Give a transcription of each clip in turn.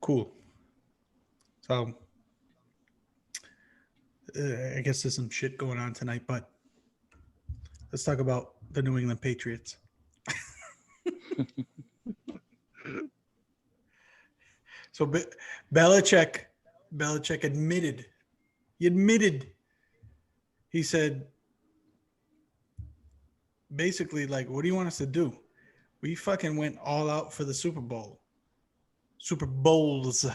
Cool. So I guess there's some shit going on tonight, but let's talk about the New England Patriots. So Belichick, Belichick admitted, he admitted, he said, basically, like, what do you want us to do? We fucking went all out for the Super Bowl. Super Bowls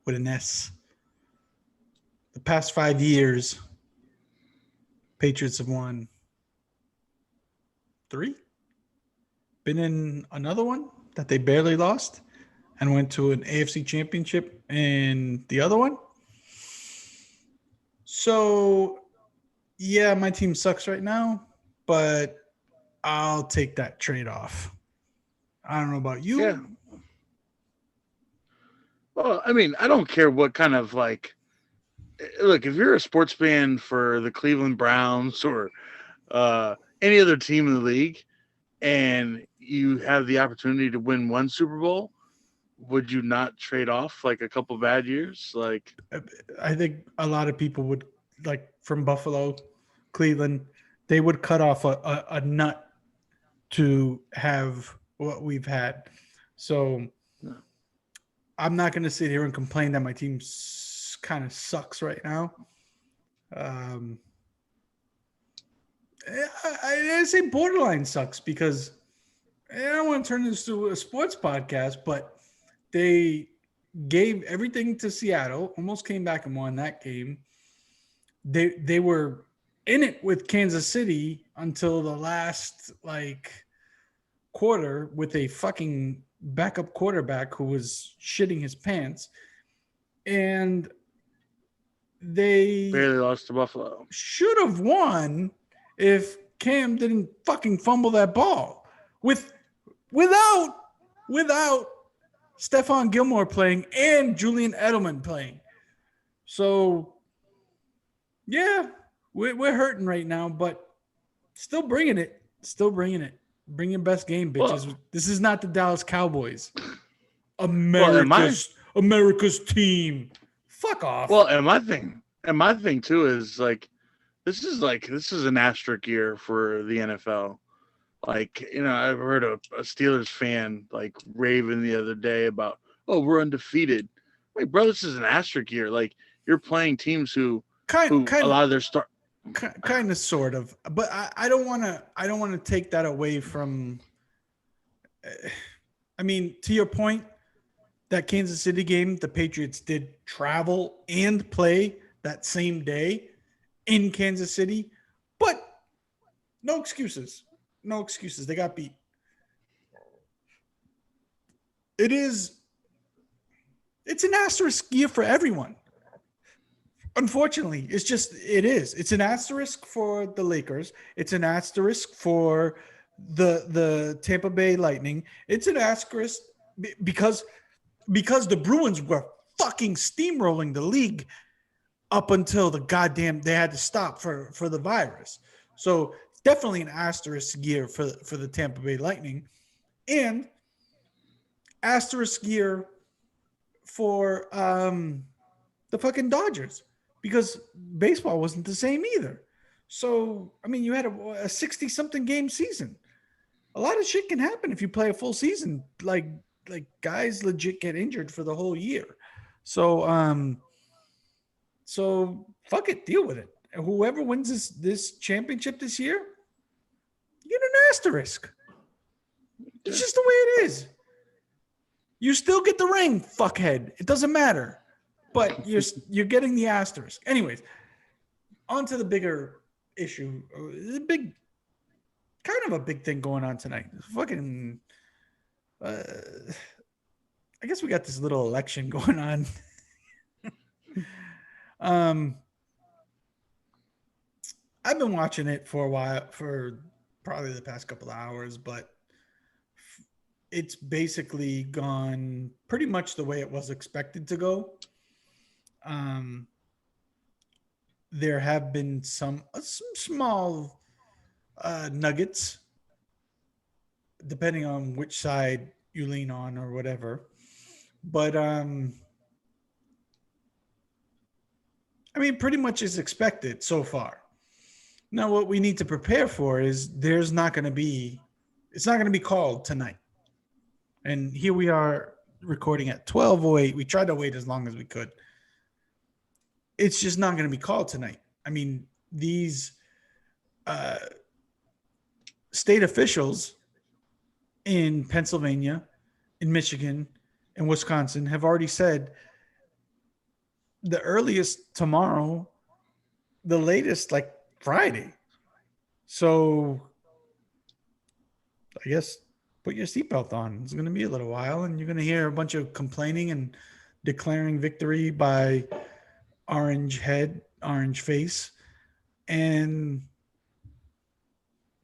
with an S. The past 5 years, Patriots have won three. Been in another one that they barely lost and went to an AFC championship in the other one. So, yeah, my team sucks right now, but I'll take that trade off. I don't know about Yeah. you. Well, I mean, I don't care what kind of like. Look, if you're a sports fan for the Cleveland Browns or any other team in the league, and you have the opportunity to win one Super Bowl, would you not trade off like a couple bad years? Like, I think a lot of people would, like, from Buffalo, Cleveland, they would cut off a nut to have what we've had. So I'm not going to sit here and complain that my team kind of sucks right now. Um, I say borderline sucks because I don't want to turn this to a sports podcast, but they gave everything to Seattle, almost came back and won that game. They were in it with Kansas City until the last like quarter with a fucking backup quarterback who was shitting his pants, and they barely lost to Buffalo. should have won if Cam didn't fucking fumble that ball with without without Stephon Gilmore playing and Julian Edelman playing. So yeah, we're hurting right now, but still bringing it. Still bringing it. Bring your best game, Well, bitches. This is not the Dallas Cowboys. well, and my America's team. Fuck off. well, and my thing too is this is an asterisk year for the NFL. Like, I've heard a Steelers fan like raving the other day about, oh, we're undefeated. Wait, bro, this is an asterisk year. Like, you're playing teams Kind who a kind lot of their start. kind of sort of. But I don't want to take that away from I mean, to your point, that Kansas City game, the Patriots did travel and play that same day in Kansas City, but no excuses. No excuses. They got beat. It is it's an asterisk year for everyone. Unfortunately, it is. It's an asterisk for the Lakers. It's an asterisk for the Tampa Bay Lightning. It's an asterisk because the Bruins were fucking steamrolling the league up until the goddamn they had to stop for the virus. So it's definitely an asterisk year for the Tampa Bay Lightning, and asterisk year for the fucking Dodgers because baseball wasn't the same either. So I mean, you had a 60-something game season. A lot of shit can happen if you play a full season. Like guys legit get injured for the whole year. So fuck it, deal with it. Whoever wins this championship this year, you get an asterisk. It's just the way it is. You still get the ring, fuckhead. It doesn't matter. But you're getting the asterisk. Anyways, on to the bigger issue. The big kind of a big thing going on tonight. Fucking I guess we got this little election going on. um I've been watching it for a while, for probably the past couple of hours, but it's basically gone pretty much the way it was expected to go. Um, there have been some small nuggets, depending on which side you lean on or whatever. But I mean, pretty much as expected so far. Now, what we need to prepare for is it's not going to be called tonight. And here we are recording at 12:08. We tried to wait as long as we could. It's just not going to be called tonight. I mean, these uh, state officials in Pennsylvania, in Michigan, in Wisconsin have already said the earliest tomorrow, the latest like Friday. So I guess put your seatbelt on. It's going to be a little while, and you're going to hear a bunch of complaining and declaring victory by orange head, orange face. And,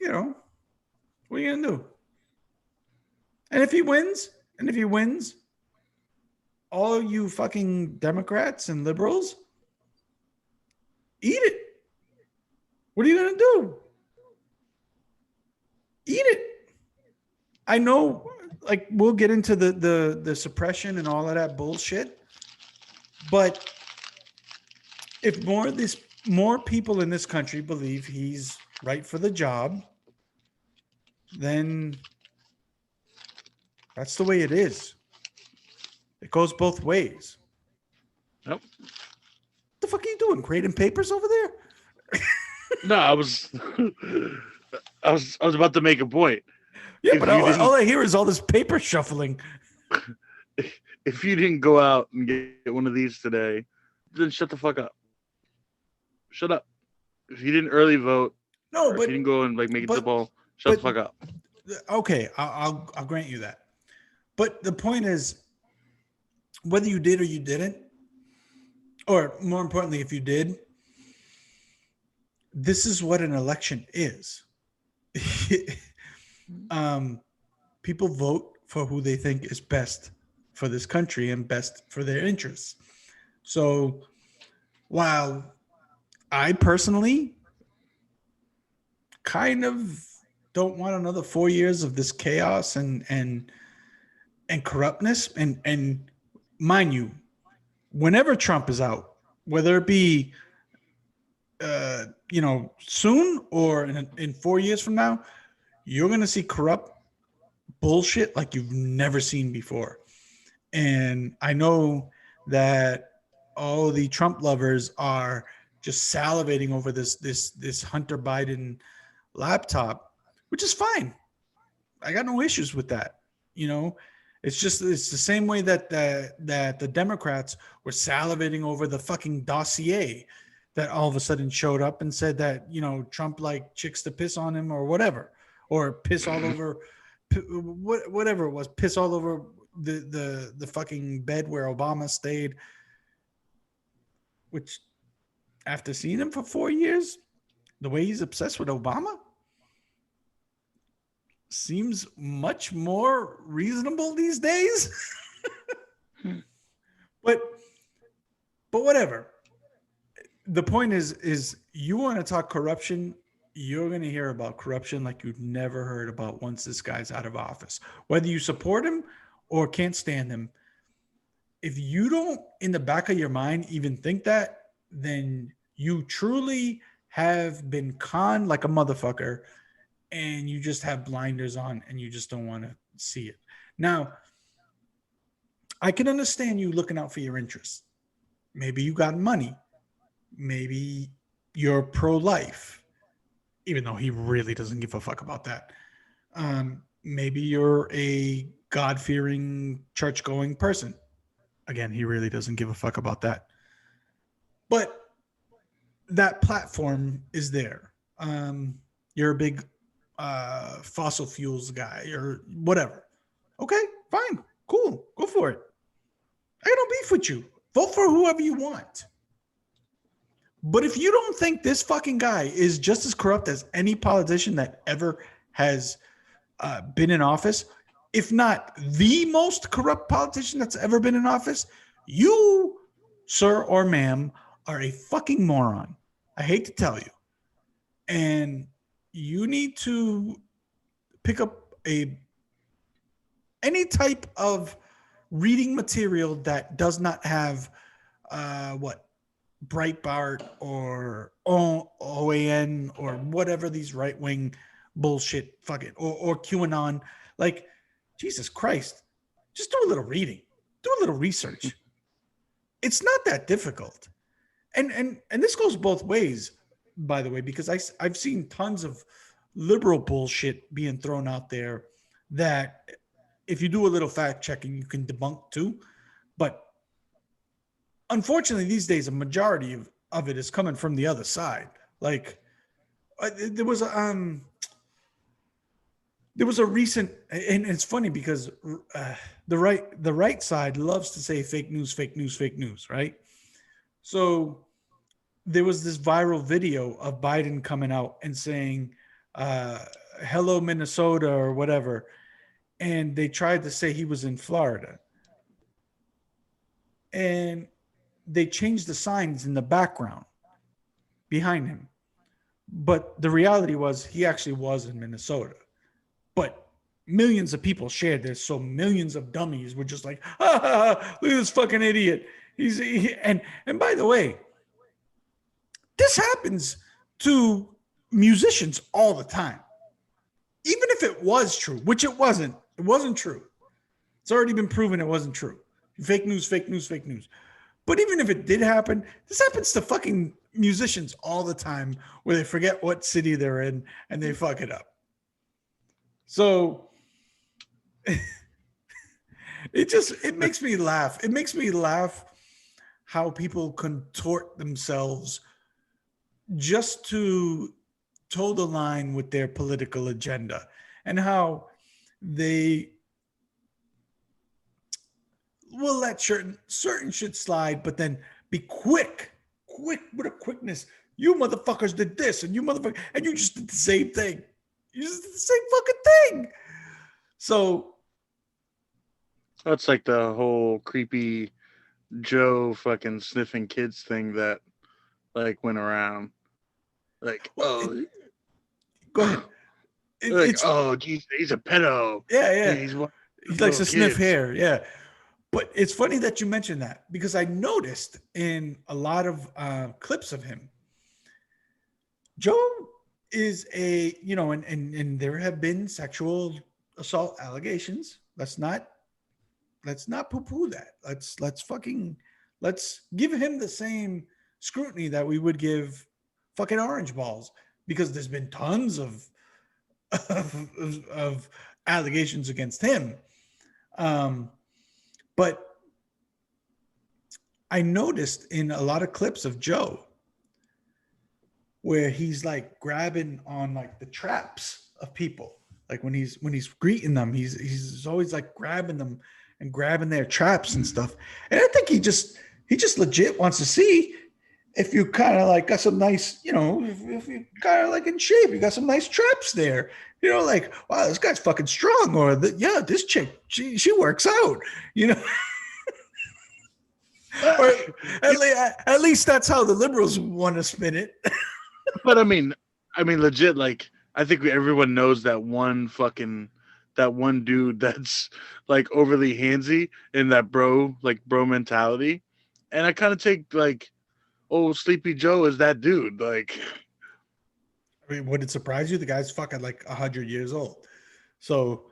you know, what are you going to do? And if he wins, all you fucking Democrats and liberals, eat it. What are you going to do? Eat it. I know, like, we'll get into the suppression and all of that bullshit, but if more people in this country believe he's right for the job, then that's the way it is. It goes both ways. Nope. What the fuck are you doing? Grading papers over there? No, I was about to make a point. Yeah, If but you all I hear is all this paper shuffling. if you didn't go out and get one of these today, then shut the fuck up. Shut up. If you didn't early vote, No, if you didn't go and like make it to the ball, shut the fuck up. Okay, I'll grant you that. But the point is, whether you did or you didn't, or more importantly, if you did, this is what an election is. People vote for who they think is best for this country and best for their interests. So while I personally kind of don't want another 4 years of this chaos and corruptness, and mind you, whenever Trump is out, whether it be soon or in 4 years from now, you're going to see corrupt bullshit like you've never seen before. And I know that all the Trump lovers are just salivating over this Hunter Biden laptop, which is fine. I got no issues with that. You know, it's the same way that the Democrats were salivating over the fucking dossier that all of a sudden showed up and said that, you know, Trump like chicks to piss on him or whatever, or piss all over whatever it was, piss all over the fucking bed where Obama stayed, which after seeing him for 4 years, the way he's obsessed with Obama seems much more reasonable these days. but whatever. The point is you want to talk corruption, you're going to hear about corruption like you've never heard about once this guy's out of office. Whether you support him or can't stand him, if you don't in the back of your mind even think that, then you truly have been conned like a motherfucker, and you just have blinders on and you just don't want to see it. Now, I can understand you looking out for your interests. Maybe you got money. Maybe you're pro-life, even though he really doesn't give a fuck about that. Maybe you're a God-fearing, church-going person. Again, he really doesn't give a fuck about that. But that platform is there. You're a big fossil fuels guy or whatever. Okay, fine, cool, go for it. I got no beef with you. Vote for whoever you want. But if you don't think this fucking guy is just as corrupt as any politician that ever has been in office, if not the most corrupt politician that's ever been in office, you, sir or ma'am, are a fucking moron. I hate to tell you. And you need to pick up any type of reading material that does not have what Breitbart or OAN or whatever these right wing bullshit fucking or QAnon. Like, Jesus Christ, just do a little reading, do a little research. It's not that difficult. And this goes both ways, by the way, because I've seen tons of liberal bullshit being thrown out there that if you do a little fact checking, you can debunk too. But unfortunately, these days, a majority of it is coming from the other side. Like there was a recent, and it's funny because the right side loves to say fake news, fake news, fake news, right? So there was this viral video of Biden coming out and saying, hello, Minnesota, or whatever. And they tried to say he was in Florida. And they changed the signs in the background behind him. But the reality was he actually was in Minnesota. But millions of people shared this. So millions of dummies were just like, look at this fucking idiot. And by the way, this happens to musicians all the time. Even if it was true, which it wasn't true. It's already been proven it wasn't true. Fake news, fake news, fake news. But even if it did happen, this happens to fucking musicians all the time where they forget what city they're in and they fuck it up. So it makes me laugh. It makes me laugh how people contort themselves just to toe the line with their political agenda, and how they will let certain shit slide, but then be quick with a quickness. You motherfuckers did this, and you just did the same thing. You just did the same fucking thing. So that's like the whole creepy Joe fucking sniffing kids thing that like went around. Like, go ahead. Geez, he's a pedo. Yeah. He's He likes to sniff kids. hair. Yeah. But it's funny that you mentioned that, because I noticed in a lot of clips of him, Joe is and there have been sexual assault allegations. Let's not poo-poo that. Let's give him the same scrutiny that we would give fucking orange balls, because there's been tons of allegations against him. But I noticed in a lot of clips of Joe where he's like grabbing on like the traps of people. Like when he's greeting them, he's always like grabbing them and grabbing their traps and stuff. And I think he just legit wants to see if you kind of like got some nice, if you kind of like in shape, you got some nice traps there. Like, wow, this guy's fucking strong, or this chick, she works out, Or at least that's how the liberals want to spin it. But I mean, legit. Like, I think everyone knows that one dude that's like overly handsy in that bro mentality, and I kind of take like, Sleepy Joe is that dude. Like, I mean, would it surprise you? The guy's fucking like 100 years old. So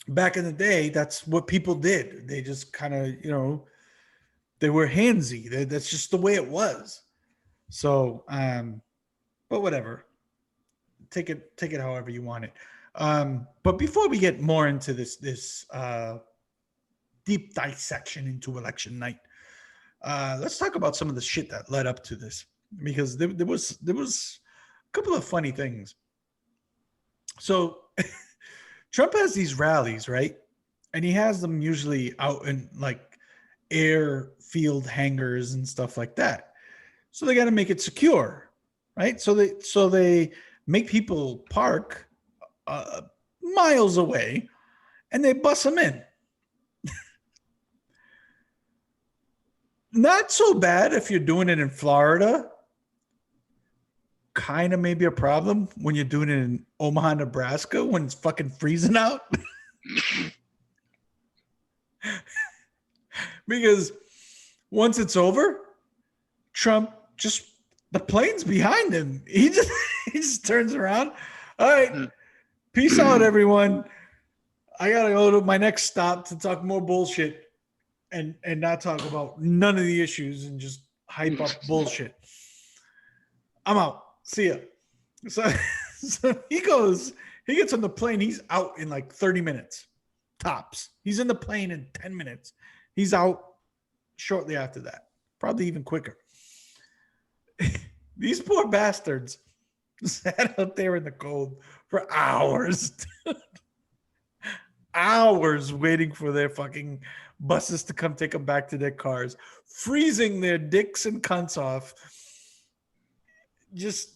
back in the day, that's what people did. They just kind of, they were handsy. That's just the way it was. So, but whatever. Take it however you want it. But before we get more into this deep dissection into election night, let's talk about some of the shit that led up to this, because there was a couple of funny things. So Trump has these rallies, right? And he has them usually out in like airfield hangars and stuff like that. So they got to make it secure, right? So they make people park miles away, and they bus them in. Not so bad if you're doing it in Florida. Kind of maybe a problem when you're doing it in Omaha, Nebraska, when it's fucking freezing out. Because once it's over, Trump just the plane's behind him. He just turns around. All right, peace out, everyone. I gotta go to my next stop to talk more bullshit and not talk about none of the issues and just hype up bullshit. I'm out. See ya. So he gets on the plane. He's out in like 30 minutes, tops. He's in the plane in 10 minutes. He's out shortly after that, probably even quicker. These poor bastards sat out there in the cold for hours. Hours waiting for their fucking buses to come take them back to their cars, freezing their dicks and cunts off. Just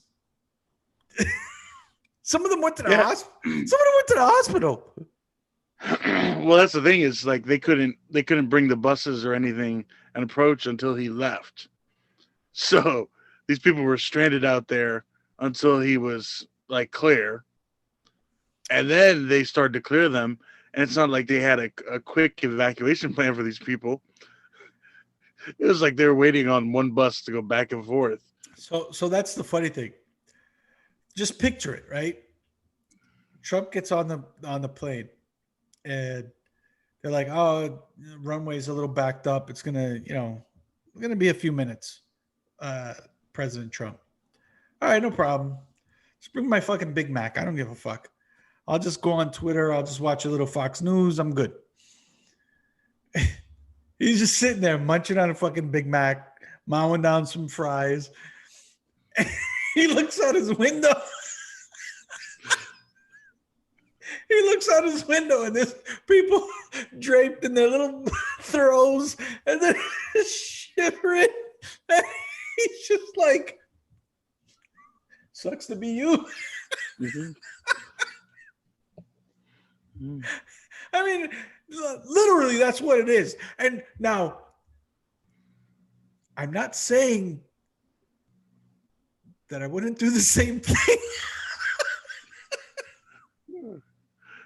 some of them went to the hospital. Some of them went to the hospital. Well, that's the thing is like they couldn't bring the buses or anything and approach until he left. So these people were stranded out there until he was like clear, and then they started to clear them. And it's not like they had a quick evacuation plan for these people. It was like they were waiting on one bus to go back and forth. So that's the funny thing. Just picture it, right? Trump gets on the plane, and they're like, "Oh, the runway's a little backed up. It's gonna be a few minutes." President Trump. All right, no problem. Just bring my fucking Big Mac. I don't give a fuck. I'll just go on Twitter. I'll just watch a little Fox News. I'm good. He's just sitting there munching on a fucking Big Mac, mowing down some fries. He looks out his window. He looks out his window and there's people draped in their little throws and then shivering. And he's just like, sucks to be you. Mm-hmm. I mean, literally, that's what it is. And now, I'm not saying that I wouldn't do the same thing.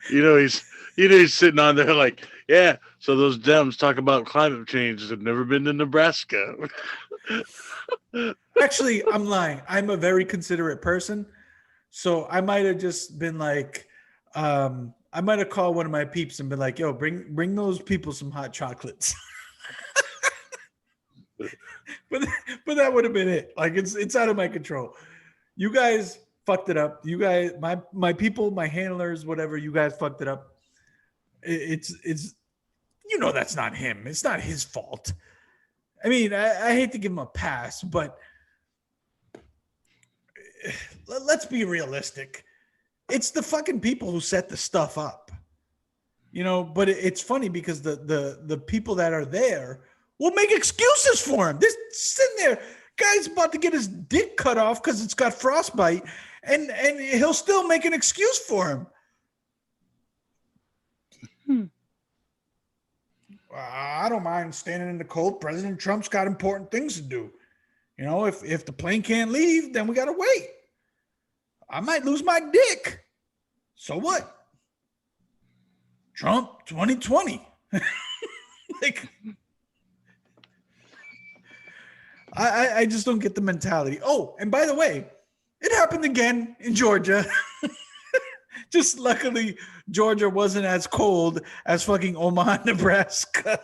He's sitting on there like, yeah. So those Dems talk about climate change. They've never been to Nebraska. Actually, I'm lying. I'm a very considerate person, so I might have just been like, I might have called one of my peeps and been like, "Yo, bring those people some hot chocolates." but that would have been it. Like it's out of my control. You guys fucked it up. You guys, my people, my handlers, whatever. You guys fucked it up. It's that's not him. It's not his fault. I mean, I hate to give him a pass, but let's be realistic. It's the fucking people who set the stuff up, but it's funny because the people that are there will make excuses for him. This sitting there, guy's about to get his dick cut off because it's got frostbite, and he'll still make an excuse for him. I don't mind standing in the cold. President Trump's got important things to do. If the plane can't leave, then we got to wait. I might lose my dick. So what? Trump 2020. Like, I just don't get the mentality. Oh, and by the way, it happened again in Georgia. Just luckily, Georgia wasn't as cold as fucking Omaha, Nebraska.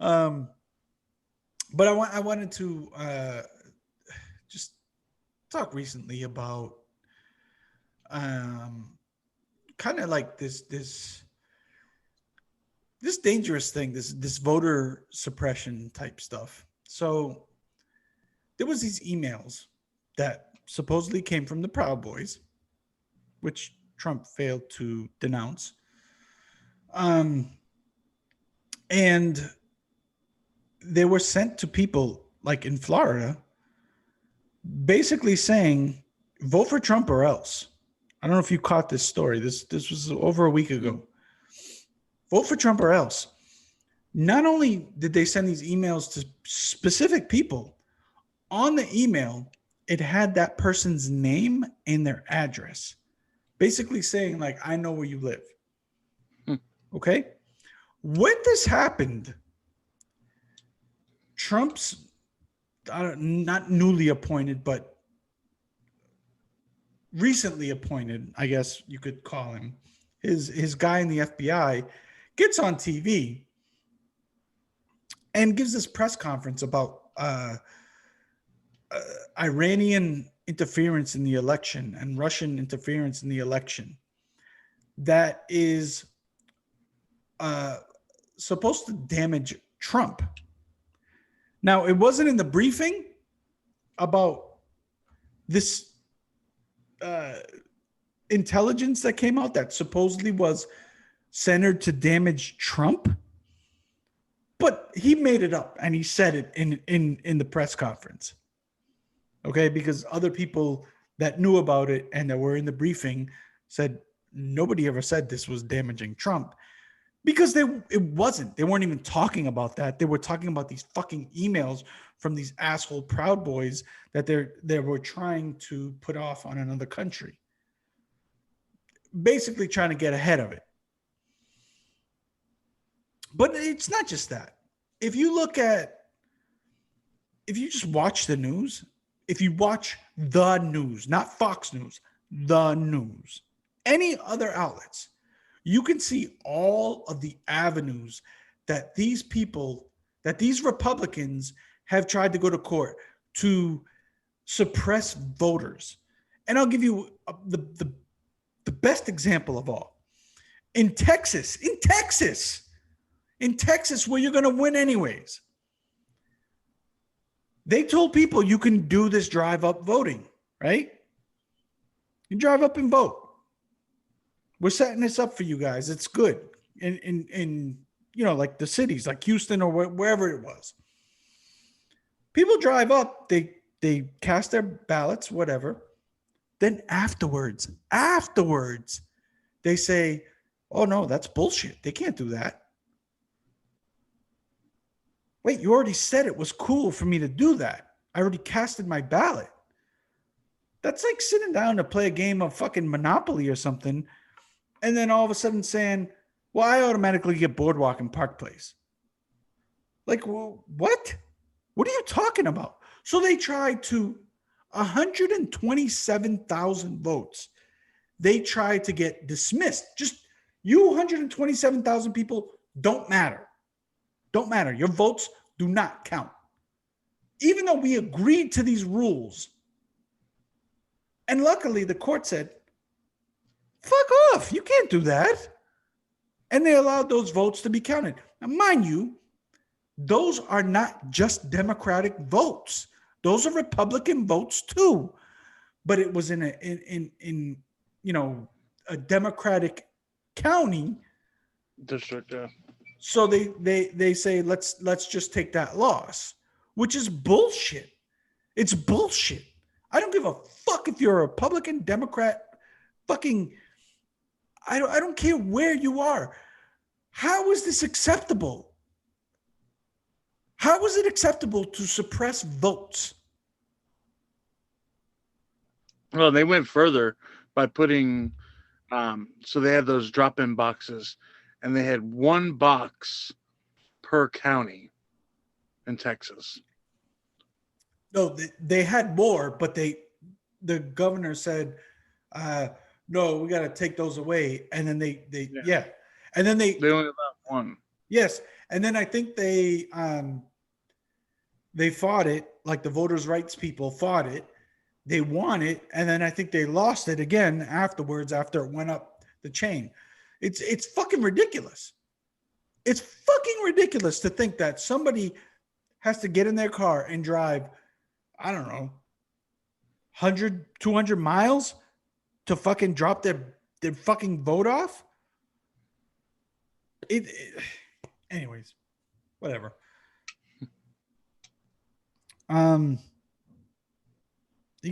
But I wanted to just talk recently about kind of like this dangerous thing, this voter suppression type stuff. So there was these emails that supposedly came from the Proud Boys, which Trump failed to denounce. And they were sent to people like in Florida, basically saying, vote for Trump or else. I don't know if you caught this story. This was over a week ago. Vote for Trump or else. Not only did they send these emails to specific people, on the email, it had that person's name and their address, basically saying like, I know where you live. Okay. When this happened, Trump's not newly appointed, but recently appointed, I guess you could call him, his guy in the FBI gets on TV and gives this press conference about Iranian interference in the election and Russian interference in the election that is supposed to damage Trump. Now, it wasn't in the briefing about this intelligence that came out that supposedly was centered to damage Trump, but he made it up and he said it in the press conference. Okay, because other people that knew about it and that were in the briefing said nobody ever said this was damaging Trump, because it wasn't. They weren't even talking about that. They were talking about these fucking emails from these asshole Proud Boys that they were trying to put off on another country, basically trying to get ahead of it. But it's not just that. If you just watch the news, if you watch the news, not Fox News, the news, any other outlets, you can see all of the avenues that these Republicans have tried to go to court to suppress voters. And I'll give you the best example of all. In Texas, where you're going to win anyways, they told people you can do this drive-up voting, right? You drive up and vote. We're setting this up for you guys. It's good. In like the cities, like Houston or wherever it was. People drive up, they cast their ballots, whatever. Then afterwards, they say, oh no, that's bullshit. They can't do that. Wait, you already said it was cool for me to do that. I already casted my ballot. That's like sitting down to play a game of fucking Monopoly or something, and then all of a sudden saying, well, I automatically get Boardwalk and Park Place. Like, well, what? What are you talking about? So they tried to 127,000 votes. They tried to get dismissed. Just you 127,000 people don't matter. Don't matter. Your votes do not count. Even though we agreed to these rules. And luckily, the court said, fuck off. You can't do that. And they allowed those votes to be counted. Now, mind you, those are not just Democratic votes. Those are Republican votes too. But it was in a Democratic county district. Yeah. So they say let's just take that loss, which is bullshit. It's bullshit. I don't give a fuck if you're a Republican, Democrat, fucking. I don't care where you are. How is this acceptable? How is it acceptable to suppress votes? Well, they went further by putting, so they had those drop-in boxes, and they had one box per county in Texas. No, they had more, but the governor said, no, we got to take those away. And then yeah. And then they only allowed one. Yes. And then I think they fought it, like the voters' rights people fought it. They won it. And then I think they lost it again afterwards, after it went up the chain. It's fucking ridiculous. It's fucking ridiculous to think that somebody has to get in their car and drive, I don't know, 100, 200 miles to fucking drop their fucking vote off. Anyways, whatever. You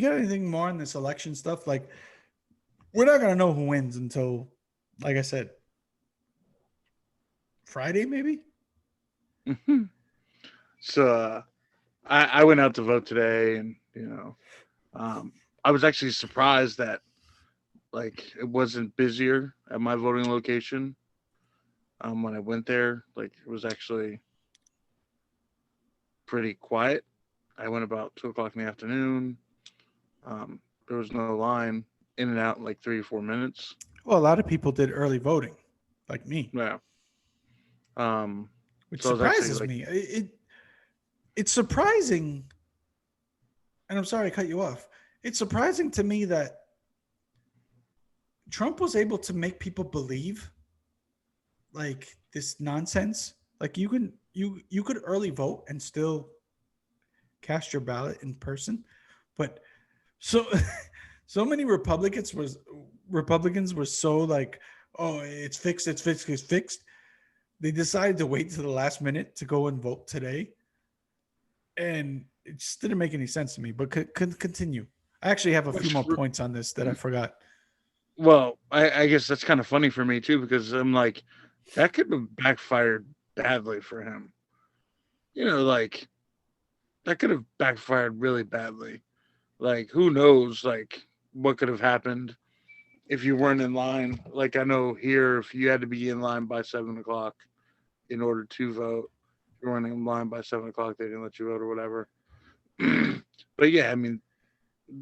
got anything more on this election stuff? Like, we're not gonna know who wins until, like I said, Friday, maybe. Mm-hmm. So I went out to vote today, and I was actually surprised that like it wasn't busier at my voting location. When I went there, like it was actually pretty quiet. I went about 2 o'clock in the afternoon. There was no line, in and out in like 3 or 4 minutes. Well, a lot of people did early voting, like me, Yeah. Um, which so I was actually surprises like, me. It's surprising, and I'm sorry I cut you off. It's surprising to me that Trump was able to make people believe like this nonsense. Like you could early vote and still cast your ballot in person, but so so many Republicans were so like, oh, it's fixed, it's fixed, it's fixed. They decided to wait to the last minute to go and vote today, and it just didn't make any sense to me. But continue. I actually have a few which, more points on this that I forgot. well, I guess that's kind of funny for me too because I'm like, that could have backfired badly for him. Like that could have backfired really badly. Like, who knows, like, what could have happened if you weren't in line. Like, I know here, if you had to be in line by 7 o'clock in order to vote, if you weren't in line by 7 o'clock, they didn't let you vote or whatever. But yeah, I mean,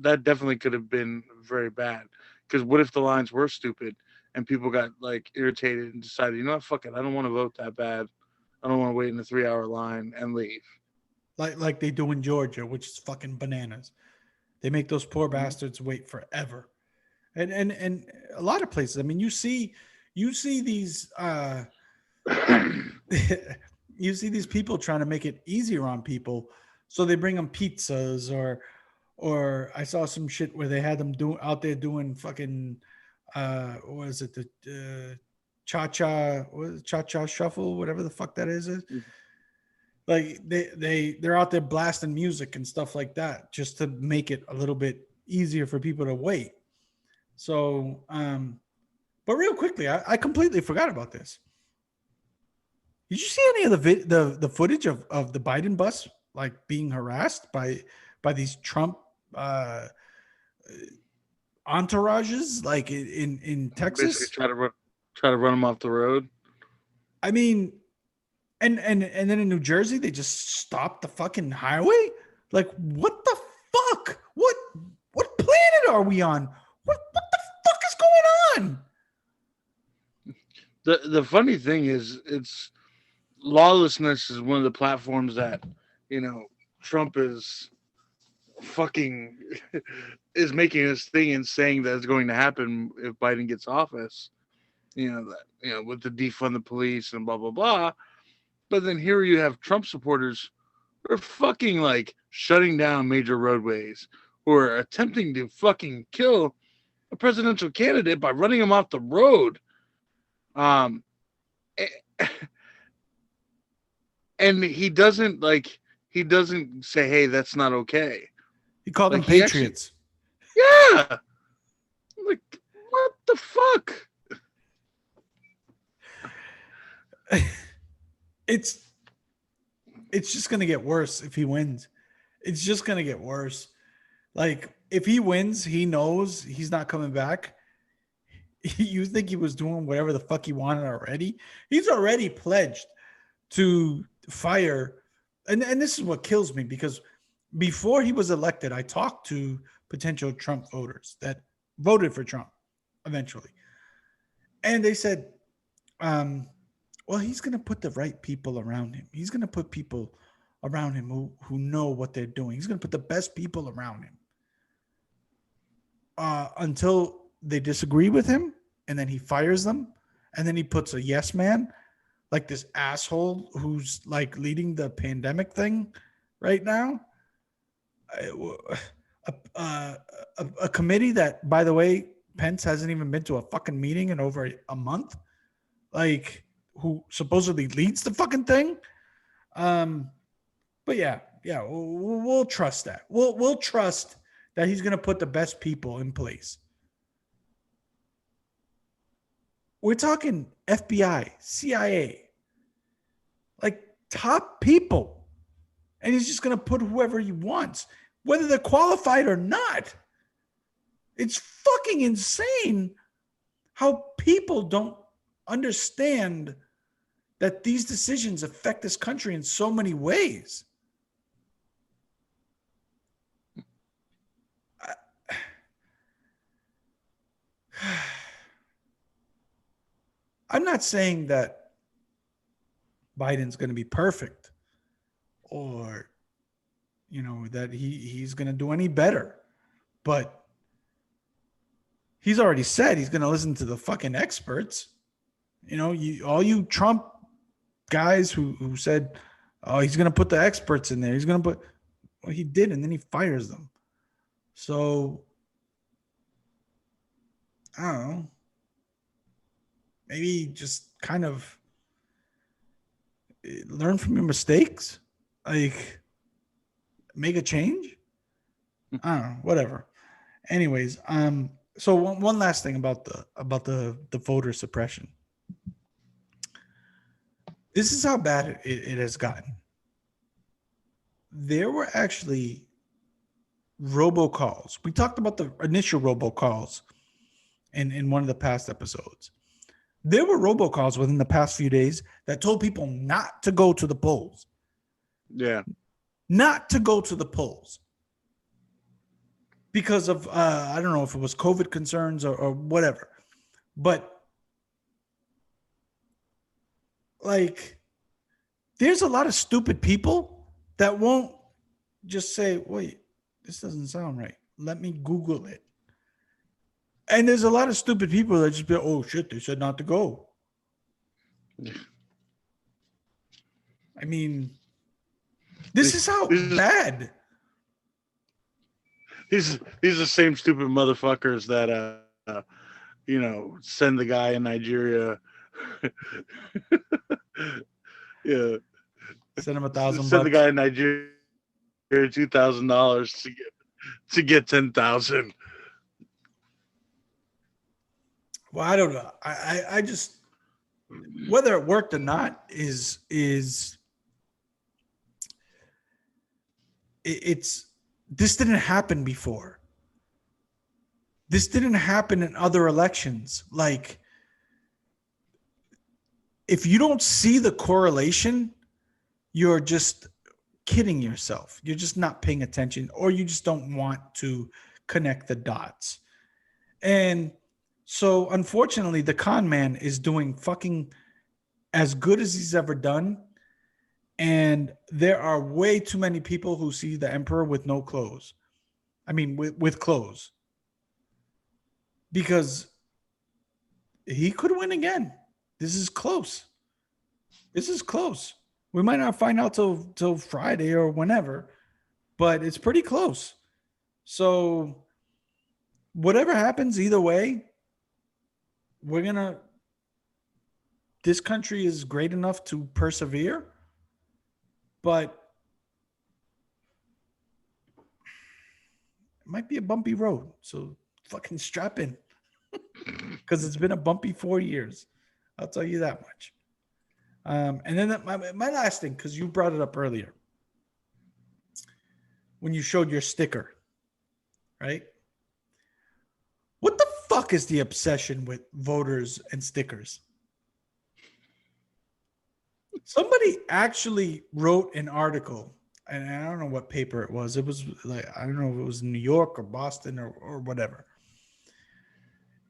that definitely could have been very bad. Because what if the lines were stupid and people got like irritated and decided, fuck it, I don't want to vote that bad. I don't want to wait in a 3 hour line and leave. Like they do in Georgia, which is fucking bananas. They make those poor Mhm. bastards wait forever. And a lot of places. I mean, you see these you see these people trying to make it easier on people, so they bring them pizzas or I saw some shit where they had them do out there doing fucking what is it, the cha cha shuffle, whatever the fuck that is. Like they're out there blasting music and stuff like that just to make it a little bit easier for people to wait. So but real quickly, I completely forgot about this. Did you see any of the footage of the Biden bus like being harassed by these Trump uh, entourages like in Basically, Texas? try to run them off the road. I mean, and then in New Jersey they just stopped the fucking highway. Like what the fuck? What planet are we on? What the fuck is going on? The funny thing is, it's lawlessness is one of the platforms that you know Trump is fucking is making this thing and saying that it's going to happen if Biden gets office. With the defund the police and blah blah blah. But then here you have Trump supporters who are fucking like shutting down major roadways, who are attempting to fucking kill a presidential candidate by running him off the road. Um, and he doesn't say, "Hey, that's not okay." He called Like them he actually, patriots. yeah, like what the fuck? it's it's just gonna get worse if he wins. It's just gonna get worse. Like if he wins, he knows he's not coming back. You think he was doing whatever the fuck he wanted already? He's already pledged to fire, and this is what kills me because before he was elected, I talked to potential Trump voters that voted for Trump eventually, and they said, um, well, he's going to put the right people around him. He's going to put people around him who know what they're doing. He's going to put the best people around him until they disagree with him, and then he fires them, and then he puts a yes man like this asshole who's like leading the pandemic thing right now. A committee that, by the way, Pence hasn't even been to a fucking meeting in over a month. Like, who supposedly leads the fucking thing. Um, but yeah, we'll trust that. We'll trust that he's gonna put the best people in place. We're talking FBI, CIA, like top people, and he's just gonna put whoever he wants, whether they're qualified or not. It's fucking insane how people don't understand. that these decisions affect this country in so many ways. I'm not saying that Biden's going to be perfect or, that he's going to do any better. But he's already said he's going to listen to the fucking experts. All you Trump guys who said, oh, he's going to put the experts in there. He's going to put, well, he did, and then he fires them. So, I don't know. Maybe just kind of learn from your mistakes. Like, make a change. I don't know. Whatever. Anyways, so one last thing about the voter suppression. This is how bad it has gotten. There were actually robocalls. We talked about the initial robocalls in one of the past episodes. There were robocalls within the past few days that told people not to go to the polls. Yeah. Not to go to the polls. Because of, I don't know if it was COVID concerns or whatever. But, like, there's a lot of stupid people that won't just say, wait, this doesn't sound right. Let me Google it. And there's a lot of stupid people that just be, oh, shit, they said not to go. I mean, this is how bad. These are the same stupid motherfuckers that, send the guy in Nigeria. Yeah. Send him $1,000. Send the guy in Nigeria $2,000 to get 10,000. Well, I don't know. I just, whether it worked or not it's this didn't happen before. This didn't happen in other elections. Like, if you don't see the correlation, you're just kidding yourself. You're just not paying attention, or you just don't want to connect the dots. And so, unfortunately, the con man is doing fucking as good as he's ever done. And there are way too many people who see the emperor with no clothes. I mean, with clothes. Because he could win again. This is close. This is close. We might not find out till Friday or whenever, but it's pretty close. So whatever happens, either way, this country is great enough to persevere, but it might be a bumpy road. So fucking strap in, because it's been a bumpy 4 years. I'll tell you that much. And then my last thing, because you brought it up earlier, when you showed your sticker, right? What the fuck is the obsession with voters and stickers? Somebody actually wrote an article, and I don't know what paper it was. It was like, I don't know if it was New York or Boston or whatever.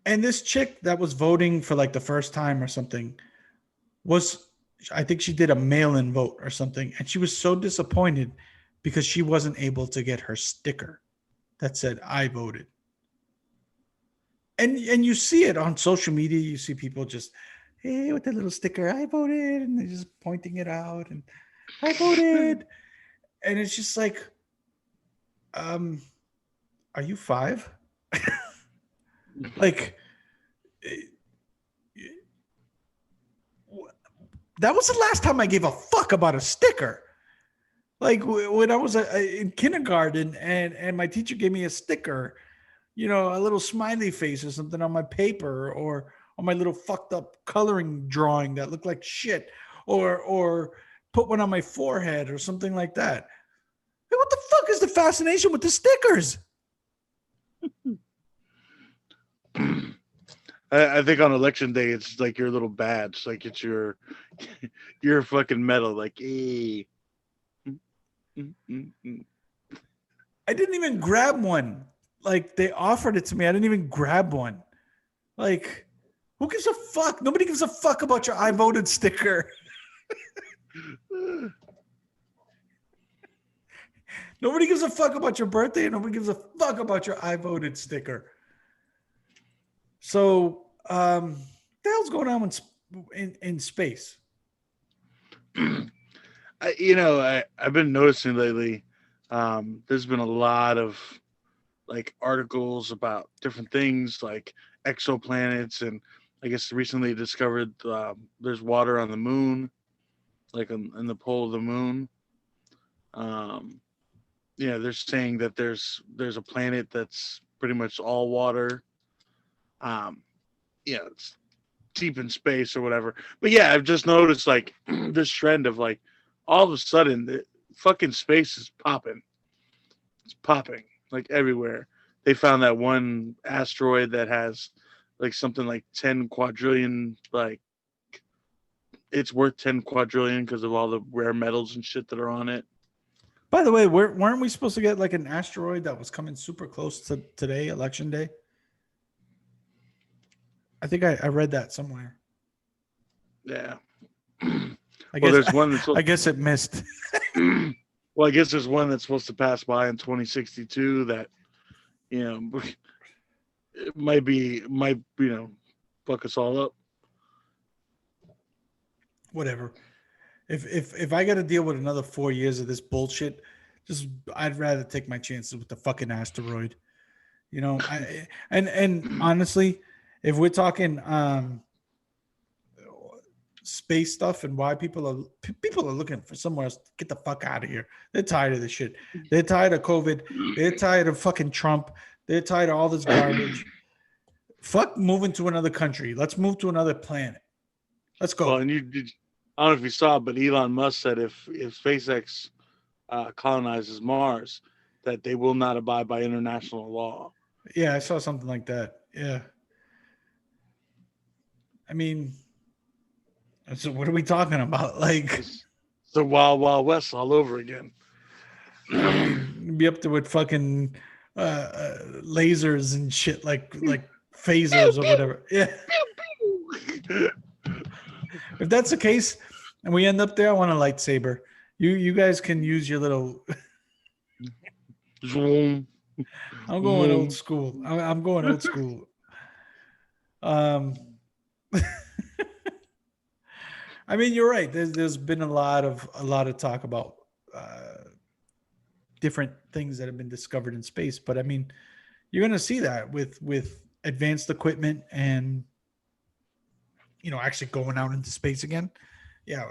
And this chick that was voting for like the first time or something I think she did a mail-in vote or something. And she was so disappointed because she wasn't able to get her sticker that said, I voted. And you see it on social media. You see people just, hey, with the little sticker, I voted. And they're just pointing it out. And I voted. And it's just like, are you 5? Like, that was the last time I gave a fuck about a sticker. Like when I was in kindergarten and my teacher gave me a sticker, a little smiley face or something on my paper, or on my little fucked up coloring drawing that looked like shit, or put one on my forehead or something like that. Hey, what the fuck is the fascination with the stickers? I think on election day, it's like your little badge, like it's your fucking medal, like, hey. Mm, mm, mm, mm. I didn't even grab one. Like they offered it to me. I didn't even grab one. Like, who gives a fuck? Nobody gives a fuck about your I voted sticker. Nobody gives a fuck about your birthday. Nobody gives a fuck about your I voted sticker. So, what the hell's going on in space? I've been noticing lately. There's been a lot of like articles about different things like exoplanets, and I guess recently discovered there's water on the moon, like in the pole of the moon. Um, they're saying that there's a planet that's pretty much all water. Um, it's deep in space or whatever. But yeah, I've just noticed like this trend of like all of a sudden the fucking space is popping. It's popping like everywhere. They found that one asteroid that has like something like 10 quadrillion, like it's worth 10 quadrillion because of all the rare metals and shit that are on it. By the way, weren't we supposed to get like an asteroid that was coming super close to today, election day? I think I read that somewhere. Yeah. I Well, guess there's one that's I guess it missed. well, I guess there's one that's supposed to pass by in 2062 that it might fuck us all up. Whatever. If I got to deal with another 4 years of this bullshit, I'd rather take my chances with the fucking asteroid. And honestly, if we're talking space stuff and why people are looking for somewhere else to get the fuck out of here. They're tired of this shit. They're tired of COVID. They're tired of fucking Trump. They're tired of all this garbage. Fuck moving to another country. Let's move to another planet. Let's go. Well, and I don't know if you saw, but Elon Musk said if SpaceX colonizes Mars, that they will not abide by international law. Yeah, I saw something like that. Yeah. I mean, so what are we talking about? Like, it's the Wild Wild West all over again. Be up there with fucking lasers and shit, like phasers or whatever. Yeah. If that's the case, and we end up there, I want a lightsaber. You guys can use your little. I'm going old school. I'm going old school. I mean, you're right. There's been a lot of talk about different things that have been discovered in space, but I mean, you're going to see that with advanced equipment and actually going out into space again. Yeah,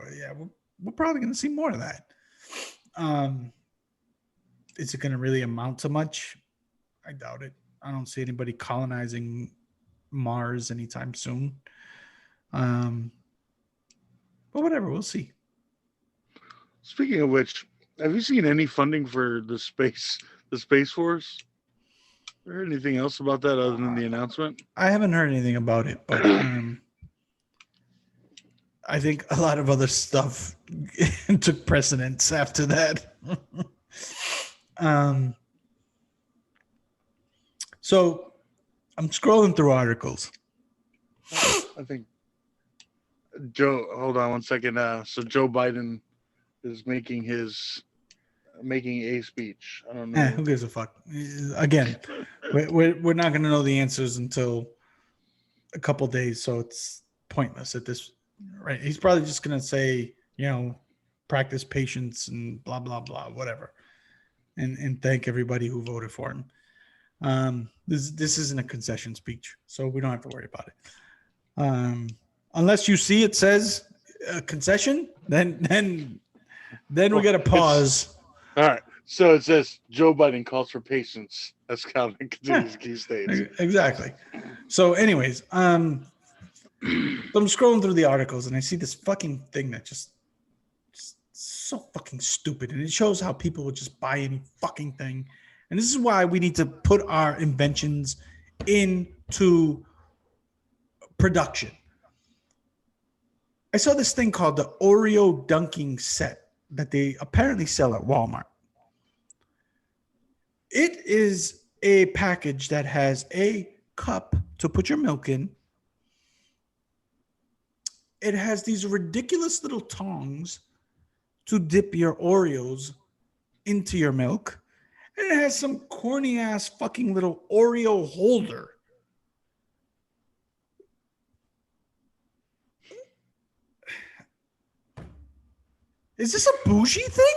we're probably going to see more of that. Is it going to really amount to much? I doubt it. I don't see anybody colonizing Mars anytime soon. But whatever, we'll see. Speaking of which, have you seen any funding for the Space Force? Or anything else about that other than the announcement? I haven't heard anything about it, but I think a lot of other stuff took precedence after that. So I'm scrolling through articles. I think hold on one second. So Joe Biden is making a speech. I don't know. Who gives a fuck? Again, we're not going to know the answers until a couple days, so it's pointless at this. Right? He's probably just going to say, practice patience and blah blah blah, whatever, and thank everybody who voted for him. This isn't a concession speech, so we don't have to worry about it. Unless you see it says concession, then we got to pause. All right. So it says Joe Biden calls for patience as Calvin continues key states. Exactly. So, anyways, I'm scrolling through the articles and I see this fucking thing that just so fucking stupid, and it shows how people would just buy any fucking thing. And this is why we need to put our inventions into production. I saw this thing called the Oreo dunking set that they apparently sell at Walmart. It is a package that has a cup to put your milk in. It has these ridiculous little tongs to dip your Oreos into your milk. And it has some corny ass fucking little Oreo holder. Is this a bougie thing?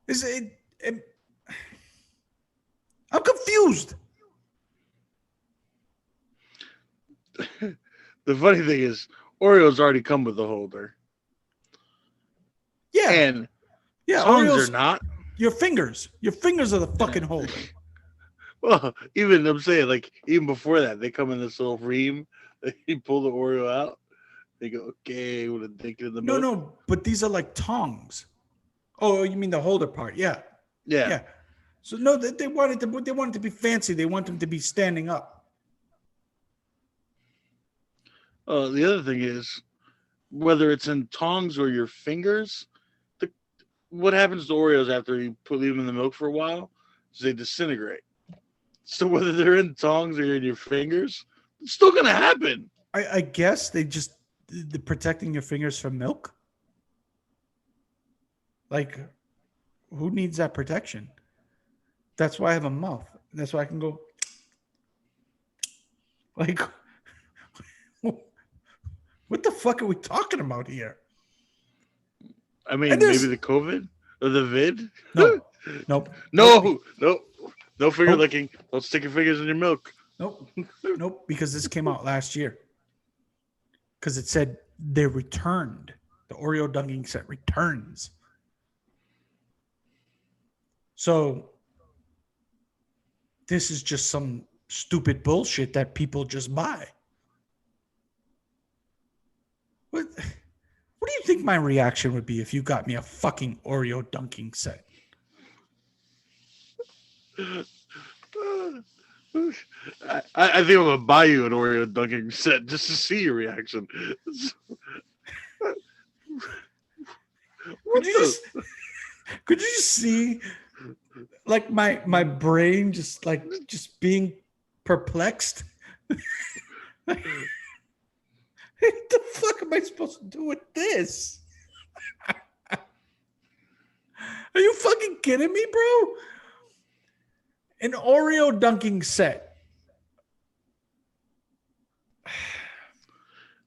Is it I'm confused. The funny thing is, Oreos already come with a holder. Yeah. And yeah, tongs Oreos are not. your fingers. Your fingers are the fucking holder. Well, even I'm saying, like, even before that, they come in this little ream. You pull the Oreo out. They go, okay, with a dink in the milk. No, but these are like tongs. Oh, you mean the holder part? Yeah. Yeah. So no, they wanted to be fancy. They want them to be standing up. The other thing is, whether it's in tongs or your fingers, what happens to Oreos after you leave them in the milk for a while is they disintegrate. So whether they're in tongs or in your fingers, it's still gonna happen. I guess they're protecting your fingers from milk. Like, who needs that protection? That's why I have a mouth. That's why I can go. Like, what the fuck are we talking about here? I mean, maybe the COVID or the vid. No, nope. No finger licking. Don't stick your fingers in your milk. Nope. Because this came out last year. Because it said they returned. The Oreo dunking set returns. So this is just some stupid bullshit that people just buy. What do you think my reaction would be if you got me a fucking Oreo dunking set? I think I'm gonna buy you an Oreo dunking set just to see your reaction. Could you just see like my brain just being perplexed? What the fuck am I supposed to do with this? Are you fucking kidding me, bro? An Oreo dunking set.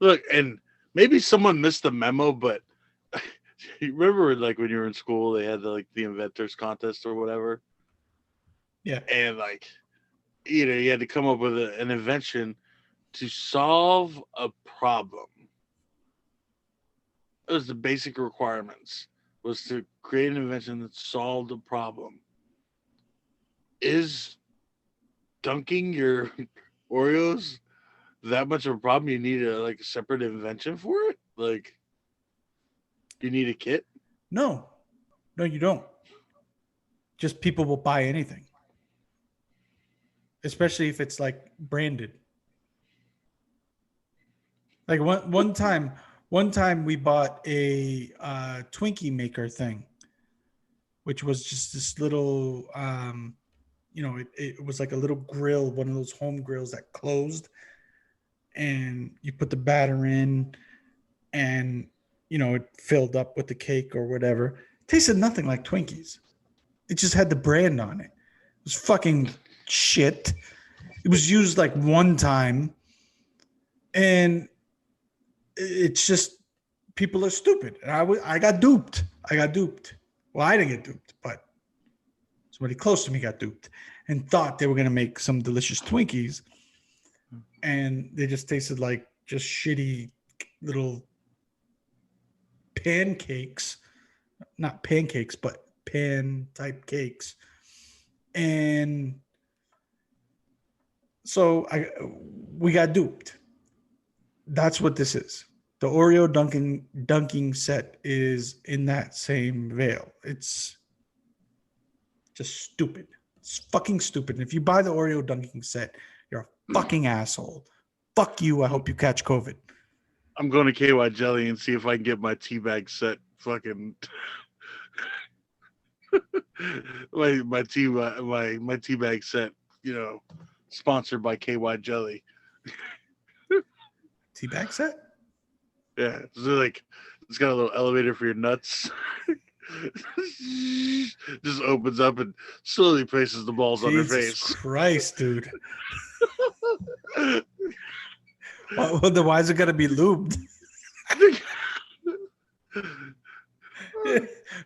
Look, and maybe someone missed the memo, but you remember, like, when you were in school, they had the inventors contest or whatever. Yeah. And you had to come up with an invention to solve a problem. It was the basic requirements, was to create an invention that solved a problem. Is dunking your Oreos that much of a problem? You need a separate invention for it? Like, you need a kit? No, you don't. Just people will buy anything, especially if it's like branded. Like one time we bought a Twinkie maker thing, which was just this little, it was like a little grill, one of those home grills that closed, and you put the batter in, and it filled up with the cake or whatever. It tasted nothing like Twinkies. It just had the brand on it. It was fucking shit. It was used like one time, and it's just, people are stupid. And I got duped. Well, I didn't get duped, but somebody close to me got duped and thought they were going to make some delicious Twinkies, and they just tasted like just shitty little pancakes. Not pancakes, but pan type cakes. And so we got duped. That's what this is. The Oreo dunking set is in that same veil. It's just stupid. It's fucking stupid. And if you buy the Oreo dunking set, you're a fucking asshole. Fuck you. I hope you catch COVID. I'm going to KY Jelly and see if I can get my teabag set fucking my teabag set, sponsored by KY Jelly. Teabag set? Yeah, so like it's got a little elevator for your nuts. Just opens up and slowly places the balls on your Jesus face. Christ, dude. Why is it gotta be lubed?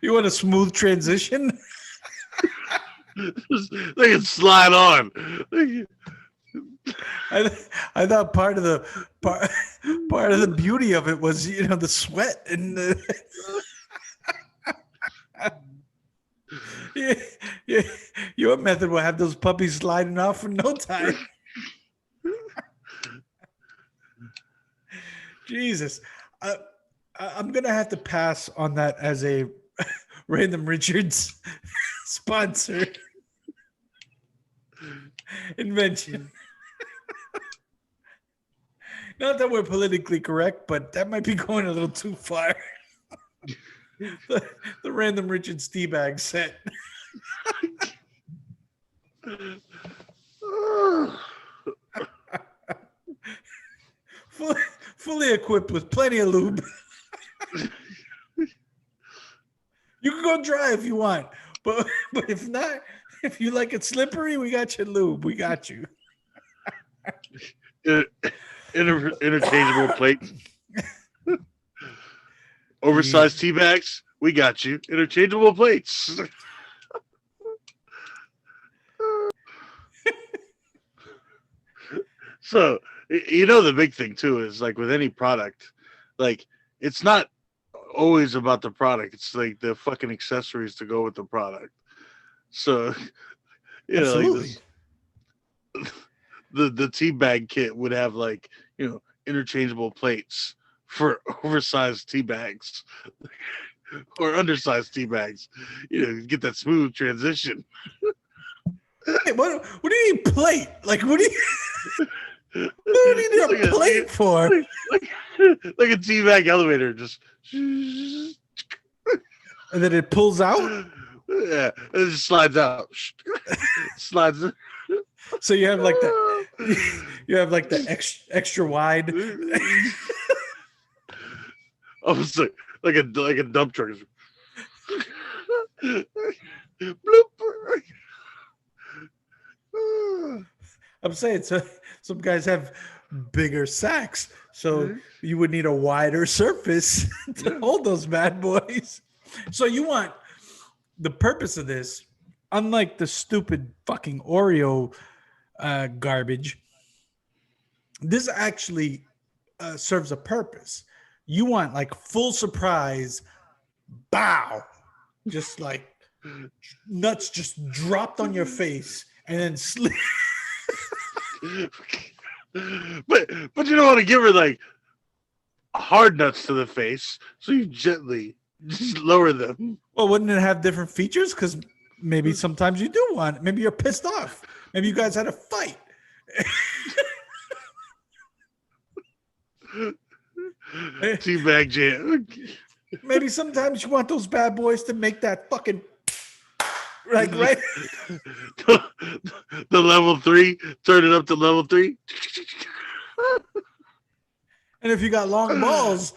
You want a smooth transition? They can slide on. I thought part of the beauty of it was the sweat and your method will have those puppies sliding off in no time. Jesus, I'm gonna have to pass on that as a Random Richards sponsor invention. Not that we're politically correct, but that might be going a little too far. The Random Richards teabag set. Fully equipped with plenty of lube. You can go dry if you want, but if not, if you like it slippery, we got your lube. We got you. Interchangeable plates. Oversized tea bags. We got you. Interchangeable plates. So, the big thing too is like with any product, like it's not always about the product. It's like the fucking accessories to go with the product. So, Absolutely. Like the tea bag kit would have like, interchangeable plates for oversized tea bags or undersized tea bags. Get that smooth transition. Hey, what do you need plate? Like, what do you need a plate for? Like a tea bag elevator, just and then it pulls out. Yeah, it just slides out. Slides. So you have like the extra wide. Almost like a dump truck. I'm saying some guys have bigger sacks, so you would need a wider surface to hold those bad boys. So you want the purpose of this, unlike the stupid fucking Oreo garbage, this actually serves a purpose. You want like full surprise, bow, just like nuts just dropped on your face and then slip. But you don't want to give her like hard nuts to the face, so you gently just lower them. Well, wouldn't it have different features? Because maybe sometimes you do want. Maybe you're pissed off. Maybe you guys had a fight. Teabag jam. Maybe sometimes you want those bad boys to make that fucking right. The level 3, turn it up to level 3. And if you got long balls,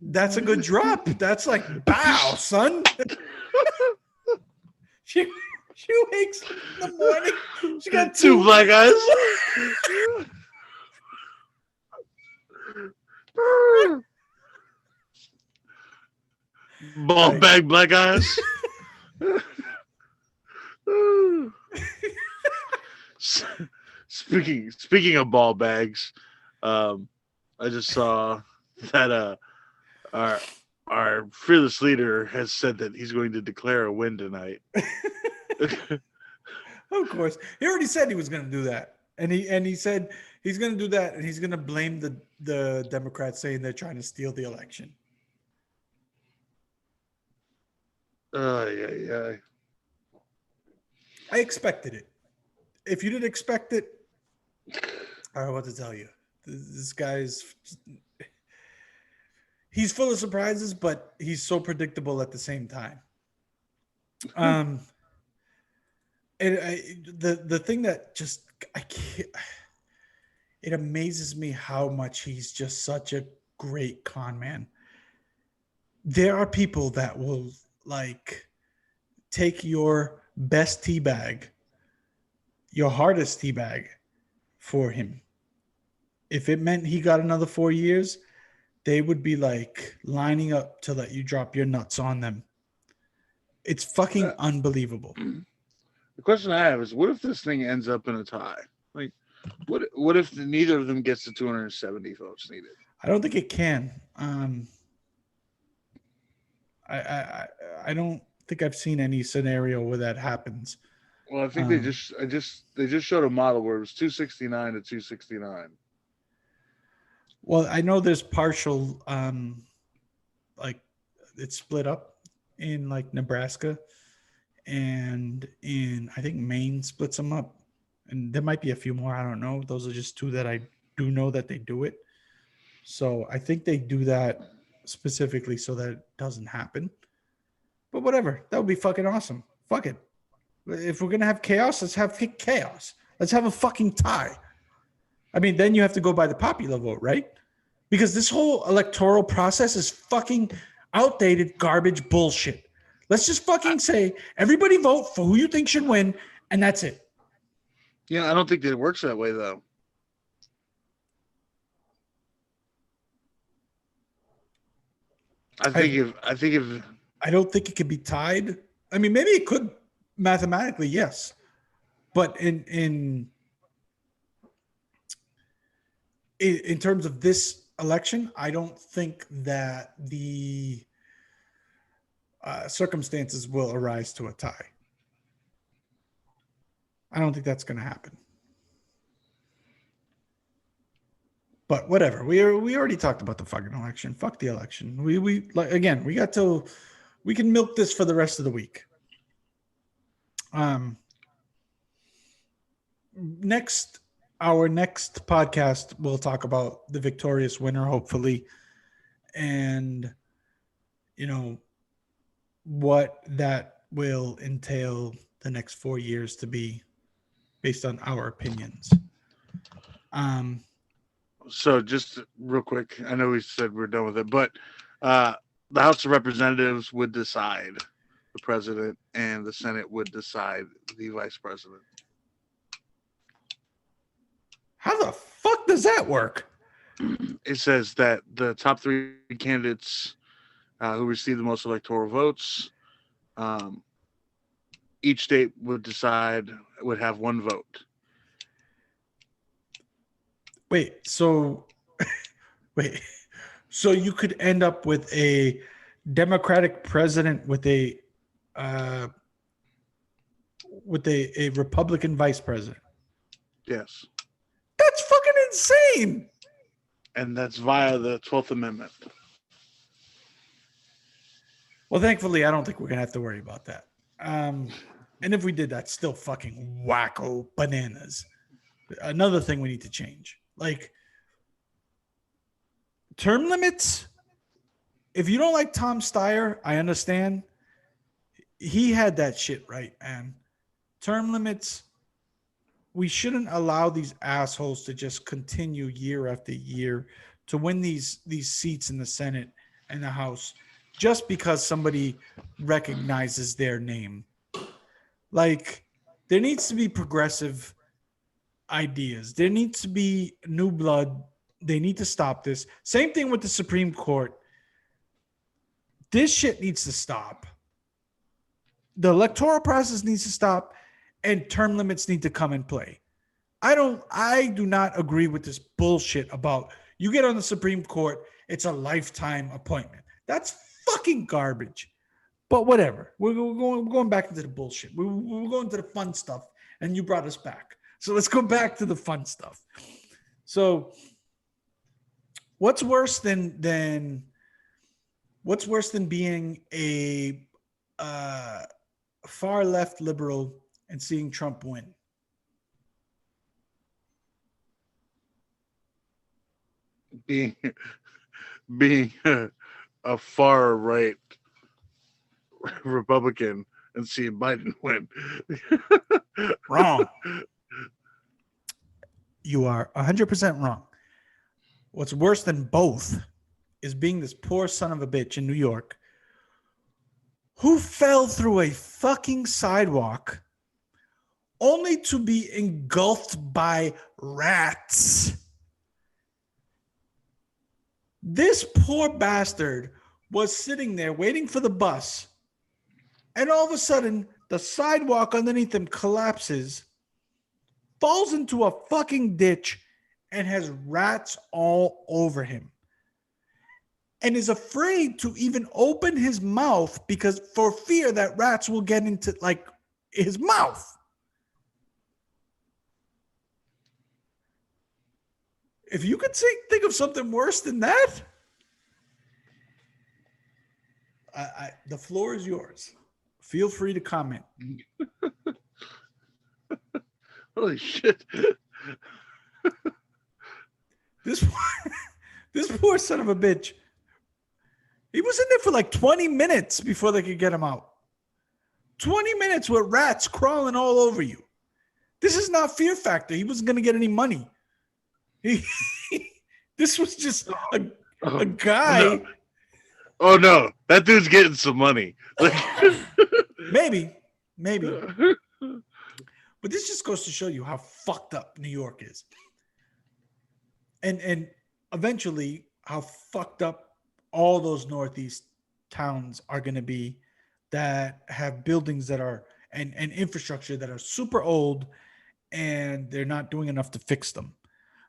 that's a good drop. That's like bow, son. She wakes up in the morning. She got two black eyes. Ball bag black eyes. Speaking of ball bags, I just saw that our fearless leader has said that he's going to declare a win tonight. Of course, he already said he was going to do that, and he said he's going to do that, and he's going to blame the Democrats, saying they're trying to steal the election. Yeah. I expected it. If you didn't expect it, I don't know what to tell you. This guy's he's full of surprises, but he's so predictable at the same time. Um, and the thing that just I can't. It amazes me how much he's just such a great con man. There are people that will like take your best tea bag, your hardest tea bag for him. If it meant he got another 4 years, they would be like lining up to let you drop your nuts on them. It's fucking Uh, unbelievable. The question I have is, what if this thing ends up in a tie? Like, what if neither of them gets the 270 votes needed? I don't think it can. I don't think I've seen any scenario where that happens. Well, I think Um, they just showed a model where it was 269 to 269. well, I know there's partial, like it's split up in like Nebraska and in I think Maine splits them up, and there might be a few more. I don't know. Those are just two that I do know that they do it. So I think they do that specifically so that it doesn't happen. But whatever, that would be fucking awesome. Fuck it. If we're gonna have chaos, let's have chaos. Let's have a fucking tie. I mean, then you have to go by the popular vote, right? Because this whole electoral process is fucking outdated garbage bullshit. Let's just fucking say everybody vote for who you think should win, and that's it. Yeah, I don't think that it works that way though. I think if I don't think it could be tied. I mean, maybe it could mathematically, yes, but in terms of this election, I don't think that the circumstances will arise to a tie. I don't think that's going to happen. But whatever. We already talked about the fucking election. Fuck the election. We like again. We got till we can milk this for the rest of the week. Next our next podcast we'll talk about the victorious winner, hopefully, and you know what that will entail the next 4 years to be based on our opinions. Um, so, just real quick, I know we said we're done with it, but uh, the House of Representatives would decide the president, and the Senate would decide the vice president. how the fuck does that work? It says that the top three candidates who receive the most electoral votes, um, each state would have one vote. Wait, so wait, so you could end up with a Democratic president uh, with a Republican vice president. Yes, That's fucking insane. and that's via the 12th Amendment. Well, thankfully, I don't think we're gonna have to worry about that. And if we did, that's still fucking wacko bananas. Another thing we need to change, like term limits. If you don't like Tom Steyer, I understand. He had that shit right, man. Term limits. We shouldn't allow these assholes to just continue year after year to win these seats in the Senate and the House just because somebody recognizes their name. Like, there needs to be progressive ideas. There needs to be new blood. They need to stop this. Same thing with the Supreme Court. This shit needs to stop. The electoral process needs to stop, and term limits need to come in play. I do not agree with this bullshit about you get on the Supreme Court, it's a lifetime appointment. That's fucking garbage. But whatever. We're going back into the bullshit. We're going to the fun stuff, and you brought us back. So let's go back to the fun stuff. So what's worse than being a far left liberal and seeing Trump win? being being a far right Republican and seeing Biden win. Wrong. You are 100% wrong. What's worse than both is being this poor son of a bitch in New York who fell through a fucking sidewalk only to be engulfed by rats. This poor bastard was sitting there waiting for the bus, and all of a sudden, the sidewalk underneath him collapses, falls into a fucking ditch, and has rats all over him. And is afraid to even open his mouth because for fear that rats will get into like his mouth. If you could think of something worse than that, the floor is yours. Feel free to comment. Holy shit. This poor son of a bitch. He was in there for like 20 minutes before they could get him out. 20 minutes with rats crawling all over you. This is not Fear Factor. He wasn't going to get any money. This was just a guy. No. Oh no, that dude's getting some money. Like, maybe. But this just goes to show you how fucked up New York is. And eventually how fucked up all those Northeast towns are going to be that have buildings that are and infrastructure that are super old and they're not doing enough to fix them.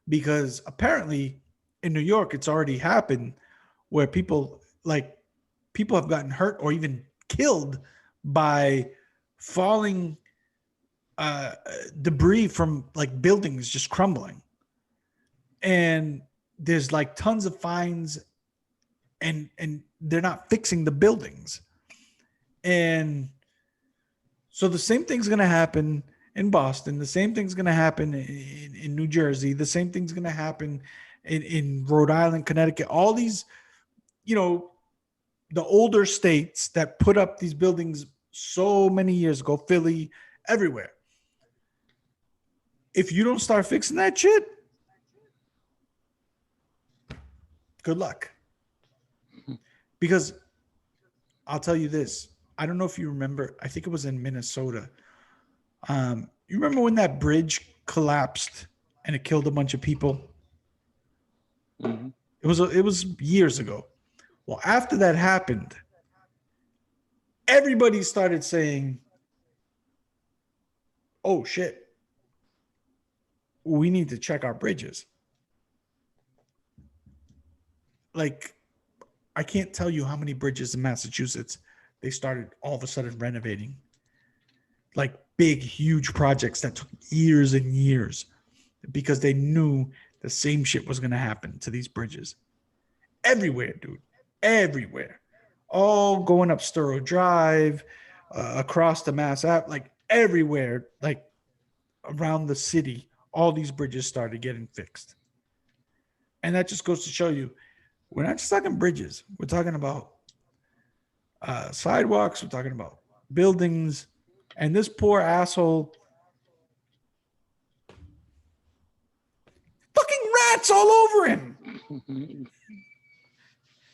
Because apparently in New York, it's already happened where people have gotten hurt or even killed by falling debris from like buildings just crumbling. And there's like tons of fines and they're not fixing the buildings. And so the same thing's going to happen in Boston. The same thing's going to happen in New Jersey. The same thing's going to happen in Rhode Island, Connecticut, all these, the older states that put up these buildings so many years ago, Philly, everywhere. If you don't start fixing that shit, good luck. Because I'll tell you this. I don't know if you remember. I think it was in Minnesota. You remember when that bridge collapsed and it killed a bunch of people? mm-hmm. It was years ago. Well, after that happened, everybody started saying, oh, shit, we need to check our bridges. Like, I can't tell you how many bridges in Massachusetts they started all of a sudden renovating. Like big, huge projects that took years and years because they knew the same shit was going to happen to these bridges. Everywhere, dude. Everywhere. All going up Sturrow Drive, across the Mass Ave, like everywhere, like around the city, all these bridges started getting fixed. And that just goes to show you, we're not just talking bridges. We're talking about sidewalks. We're talking about buildings. And this poor asshole, fucking rats all over him.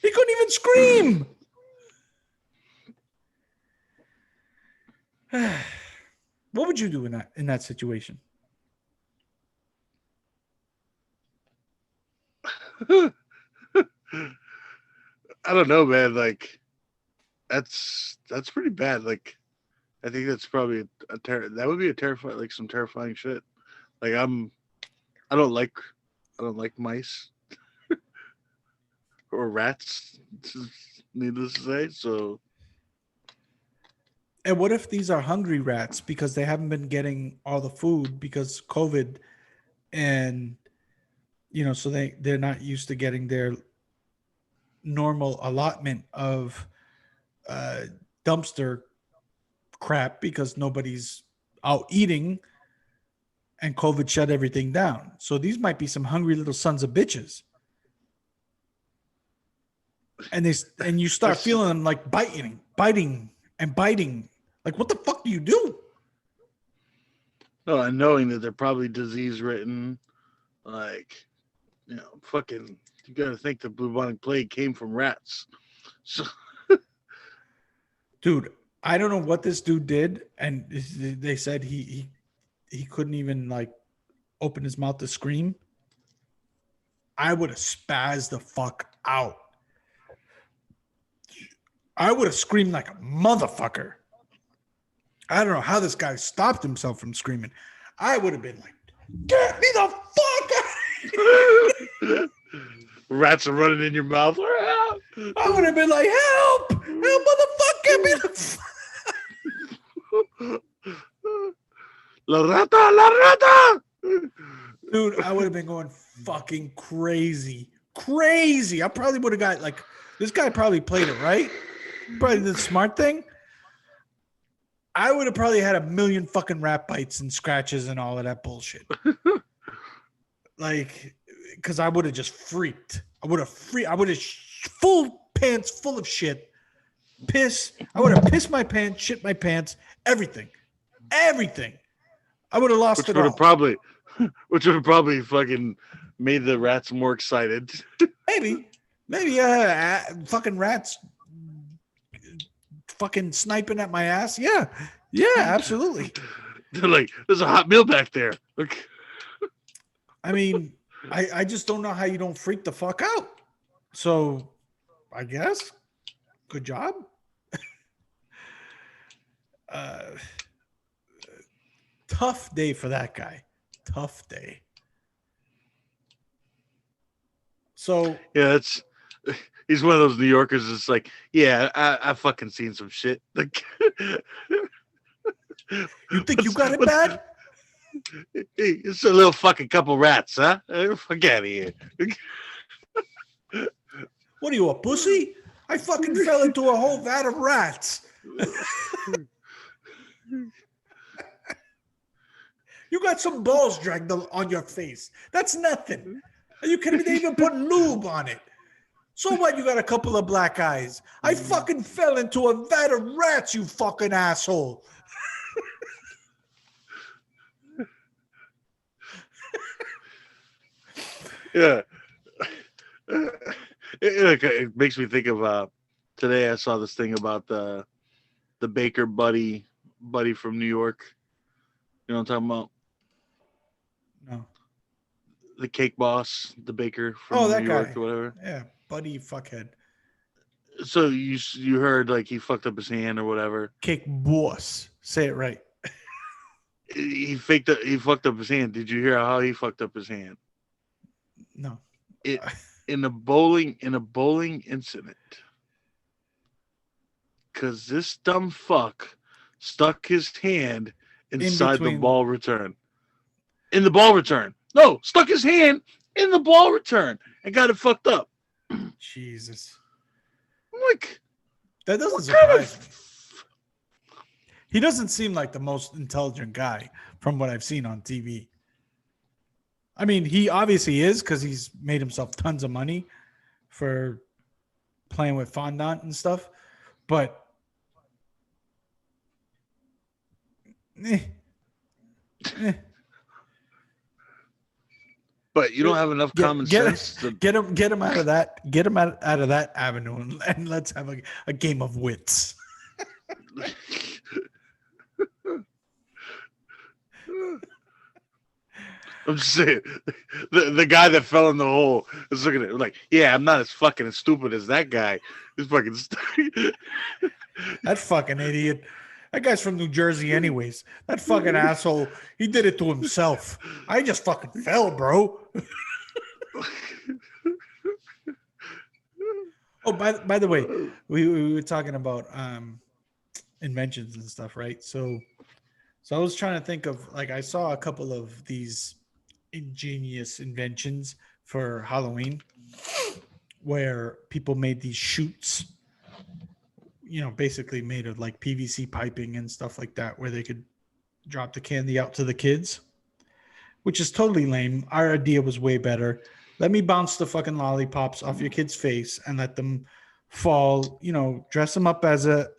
He couldn't even scream. What would you do in that situation? I don't know, man. Like, that's pretty bad. Like, I think that's probably that would be a terrifying, like some terrifying shit. Like, I don't like mice or rats. Needless to say, so. And what if these are hungry rats because they haven't been getting all the food because COVID, and so they're not used to getting their normal allotment of dumpster crap because nobody's out eating and COVID shut everything down. So these might be some hungry little sons of bitches and you start feeling them like biting, and biting. Like, what the fuck do you do? No, and knowing that they're probably disease ridden, like, fucking, you got to think the bubonic plague came from rats. So, Dude, I don't know what this dude did, and they said he couldn't even like open his mouth to scream. I would have spazzed the fuck out. I would have screamed like a motherfucker. I don't know how this guy stopped himself from screaming. I would have been like, get me the fuck out. Rats are running in your mouth. I would have been like, help, motherfucker, get me the La rata. Dude, I would have been going fucking crazy. I probably would have got like, this guy probably played it right. Probably the smart thing. I would have probably had a million fucking rat bites and scratches and all of that bullshit. Like, because I would have just freaked. I would have full pants full of shit. Piss. I would have pissed my pants, shit my pants, everything. I would have lost it all. Which would have probably fucking made the rats more excited. Maybe fucking rats fucking sniping at my ass. Yeah, absolutely. They're like, there's a hot meal back there. Look. I mean, I just don't know how you don't freak the fuck out. So, I guess, good job. Tough day for that guy. Tough day. So yeah, he's one of those New Yorkers that's like, yeah, I fucking seen some shit. Like, you think you got it bad? It's a little fucking couple rats, huh? Fuck out of here. What are you, a pussy? I fucking fell into a whole vat of rats. You got some balls dragged on your face. That's nothing. Are you kidding me? They even put lube on it. So what? You got a couple of black eyes. I fucking fell into a vat of rats, you fucking asshole. Yeah. It makes me think of today I saw this thing about the baker buddy from New York. You know what I'm talking about? No. The cake boss, the baker from New York or whatever. Yeah, buddy fuckhead. So you heard like he fucked up his hand or whatever. Cake boss. Say it right. He fucked up his hand. Did you hear how he fucked up his hand? No. In a bowling incident. Cause this dumb fuck stuck his hand inside the ball return. In the ball return. No, stuck his hand in the ball return and got it fucked up. Jesus. I'm like, that doesn't surprise me. He doesn't seem like the most intelligent guy from what I've seen on TV. I mean, he obviously is because he's made himself tons of money for playing with fondant and stuff. But but you don't have enough common sense to get him out of that. Get him out of that avenue, and let's have a game of wits. I'm just saying, the guy that fell in the hole is looking at it like, yeah, I'm not as fucking as stupid as that guy. He's fucking that fucking idiot. That guy's from New Jersey anyways. That fucking asshole, he did it to himself. I just fucking fell, bro. Oh, by the way, we were talking about inventions and stuff, right? So I was trying to think of, like, I saw a couple of these ingenious inventions for Halloween where people made these chutes, basically made of like PVC piping and stuff like that, where they could drop the candy out to the kids, which is totally lame. Our idea was way better. Let me bounce the fucking lollipops off your kid's face and let them fall, dress them up as a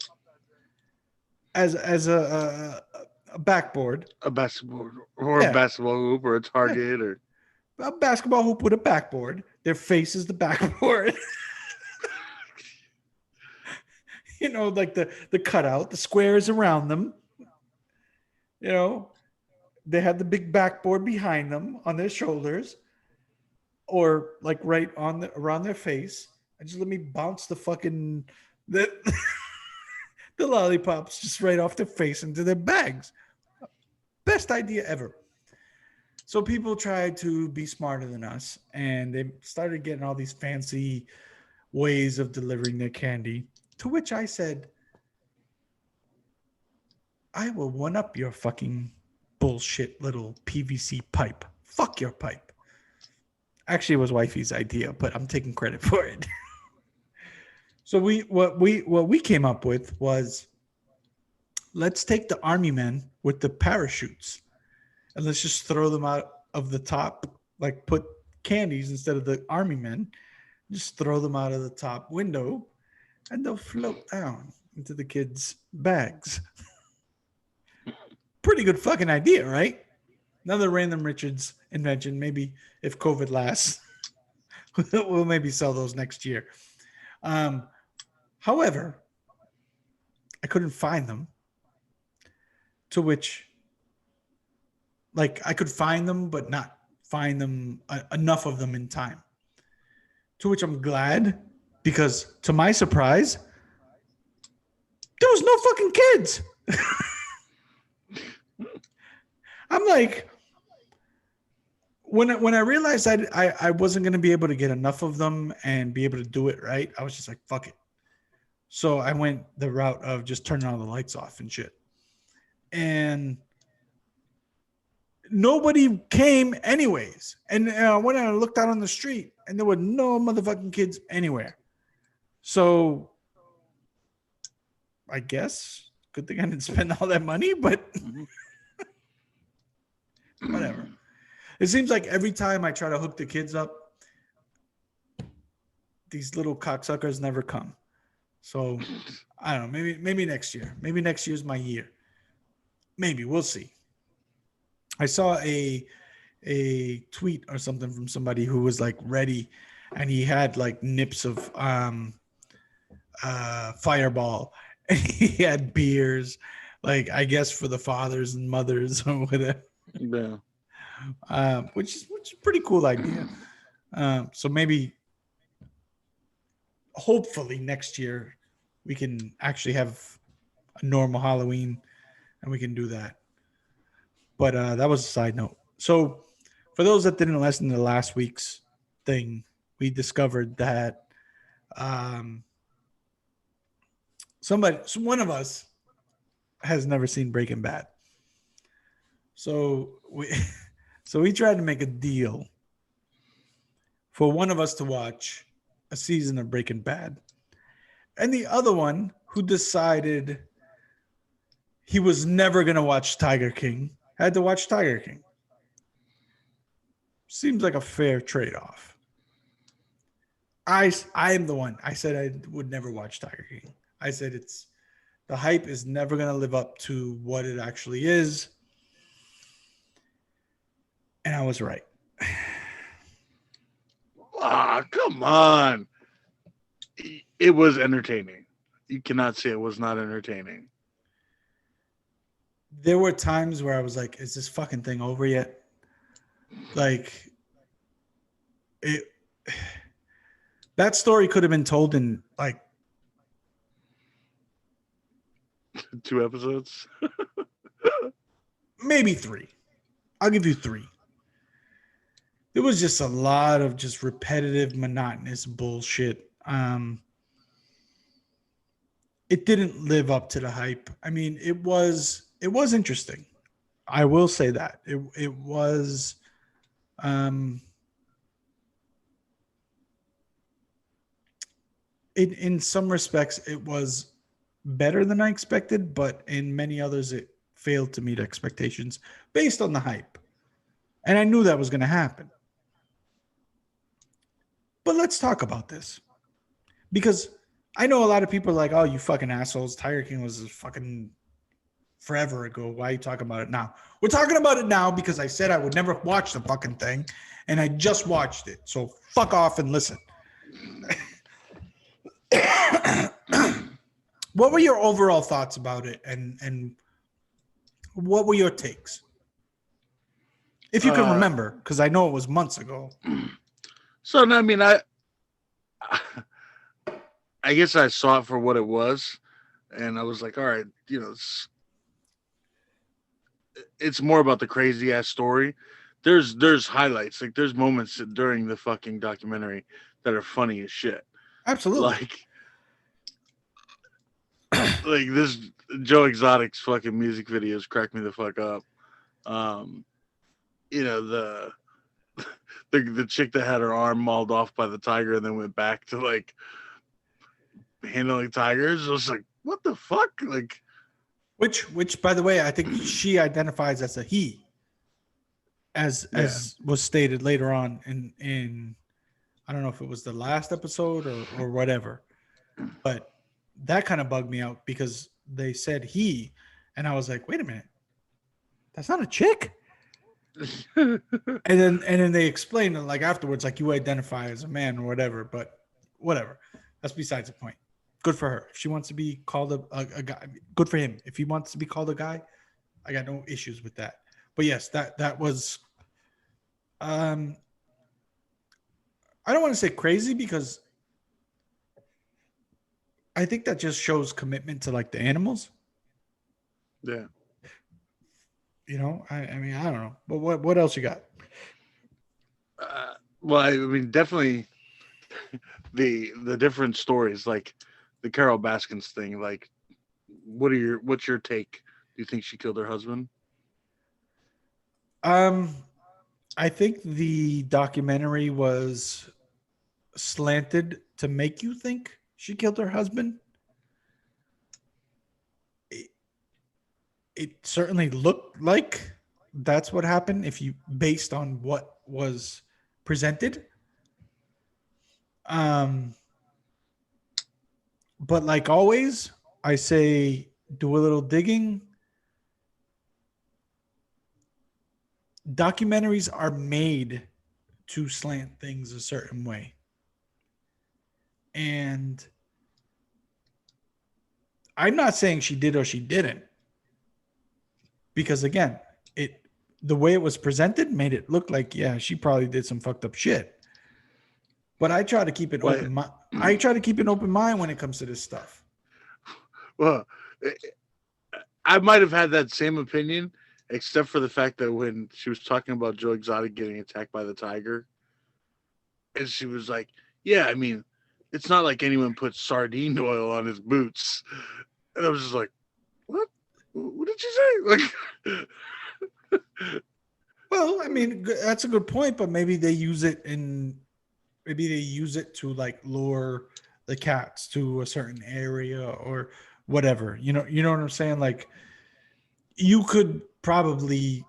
backboard. A basketball or a Yeah, basketball hoop or a yeah, target or a basketball hoop with a backboard. Their face is the backboard. Like the cutout, the squares around them. You know, they had the big backboard behind them on their shoulders, or like right on around their face, and just let me bounce the the lollipops just right off their face into their bags. Best idea ever. So people tried to be smarter than us, and they started getting all these fancy ways of delivering their candy. To which I said, I will one up your fucking bullshit little PVC pipe. Fuck your pipe. Actually, it was wifey's idea, but I'm taking credit for it. So what we came up with was, let's take the army men with the parachutes and let's just throw them out of the top, like put candies instead of the army men, just throw them out of the top window and they'll float down into the kids' bags. Pretty good fucking idea, right? Another random Richards invention. Maybe if COVID lasts, we'll maybe sell those next year. However, I couldn't find them. To which, like, I could find them, but not find them enough of them in time. To which I'm glad, because to my surprise, there was no fucking kids. I'm like, when I realized I wasn't going to be able to get enough of them and be able to do it right, I was just like, fuck it. So I went the route of just turning all the lights off and shit. And nobody came anyways. And I went and I looked out on the street and there were no motherfucking kids anywhere. So I guess good thing I didn't spend all that money, but whatever. It seems like every time I try to hook the kids up, these little cocksuckers never come. So I don't know. Maybe next year. Maybe next year's my year. Maybe we'll see. I saw a tweet or something from somebody who was like ready, and he had like nips of Fireball, and he had beers, like I guess for the fathers and mothers or whatever. yeah. Which is a pretty cool idea. So maybe, hopefully next year, we can actually have a normal Halloween, and we can do that. But that was a side note. So for those that didn't listen to last week's thing, we discovered that one of us has never seen Breaking Bad. So we tried to make a deal for one of us to watch a season of Breaking Bad, and the other one, who decided he was never going to watch Tiger King, had to watch Tiger King. Seems like a fair trade-off. I am the one. I said I would never watch Tiger King. I said the hype is never going to live up to what it actually is. And I was right. Come on. It was entertaining. You cannot say it was not entertaining. There were times where I was like, is this fucking thing over yet? Like, that story could have been told in like 2 episodes. Maybe 3. I'll give you 3. There was just a lot of just repetitive, monotonous bullshit. It didn't live up to the hype. I mean, it was interesting. I will say that. It was in some respects it was better than I expected, but in many others it failed to meet expectations based on the hype. And I knew that was going to happen. But let's talk about this. Because I know a lot of people are like, oh, you fucking assholes. Tiger King was fucking forever ago. Why are you talking about it now? We're talking about it now because I said I would never watch the fucking thing, and I just watched it. So fuck off and listen. What were your overall thoughts about it, and what were your takes? If you can remember, because I know it was months ago. So I mean, I guess I saw it for what it was, and I was like, all right, it's more about the crazy ass story. There's highlights, like there's moments during the fucking documentary that are funny as shit. Absolutely. Like this Joe Exotic's fucking music videos crack me the fuck up. You know, the chick that had her arm mauled off by the tiger and then went back to like handling tigers. I was like, what the fuck? Like, which by the way, I think she identifies as a he, as was stated later on in I don't know if it was the last episode or whatever, but that kind of bugged me out because they said he, and I was like, wait a minute, that's not a chick. and then they explained it like afterwards, like you identify as a man or whatever, but whatever. That's besides the point. Good for her. If she wants to be called a guy, good for him. If he wants to be called a guy, I got no issues with that. But yes, that was I don't want to say crazy because I think that just shows commitment to like the animals. Yeah. You know, I mean, I don't know. But what else you got? Well, I mean, definitely the different stories, like the Carol Baskins thing. Like, what's your take? Do you think she killed her husband? I think the documentary was slanted to make you think she killed her husband. It certainly looked like that's what happened if you based on what was presented. But like always, I say do a little digging. Documentaries are made to slant things a certain way. And I'm not saying she did or she didn't. Because again, the way it was presented made it look like, yeah, she probably did some fucked up shit. But I try to keep an open mind. I try to keep an open mind when it comes to this stuff. Well, I might have had that same opinion, except for the fact that when she was talking about Joe Exotic getting attacked by the tiger, and she was like, "Yeah, I mean, it's not like anyone put sardine oil on his boots," and I was just like, "What? What did you say?" Like, well, I mean, that's a good point, but maybe they use it to like lure the cats to a certain area or whatever. You know what I'm saying? Like you could probably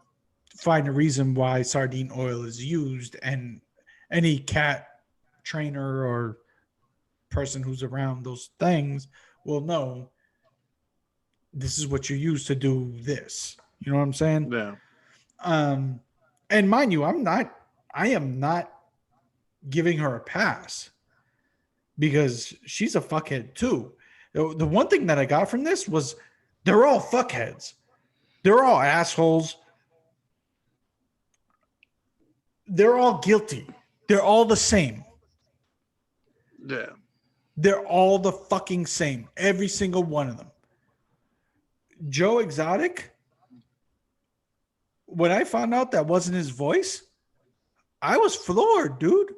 find a reason why sardine oil is used, and any cat trainer or person who's around those things will know this is what you use to do this. You know what I'm saying? yeah. And mind you, I am not giving her a pass because she's a fuckhead too. The one thing that I got from this was they're all fuckheads. They're all assholes. They're all guilty. They're all the same. Yeah. They're all the fucking same. Every single one of them. Joe Exotic, when I found out that wasn't his voice, I was floored, dude.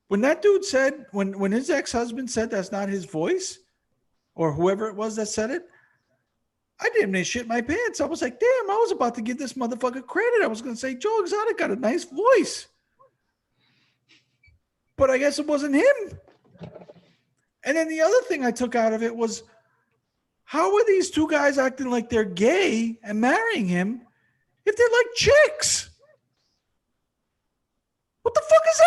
When that dude said, when his ex-husband said that's not his voice, or whoever it was that said it, I didn't even shit my pants. I was like, damn, I was about to give this motherfucker credit. I was going to say, Joe Exotic got a nice voice. But I guess it wasn't him. And then the other thing I took out of it was, how are these two guys acting like they're gay and marrying him if they're like chicks? What the fuck is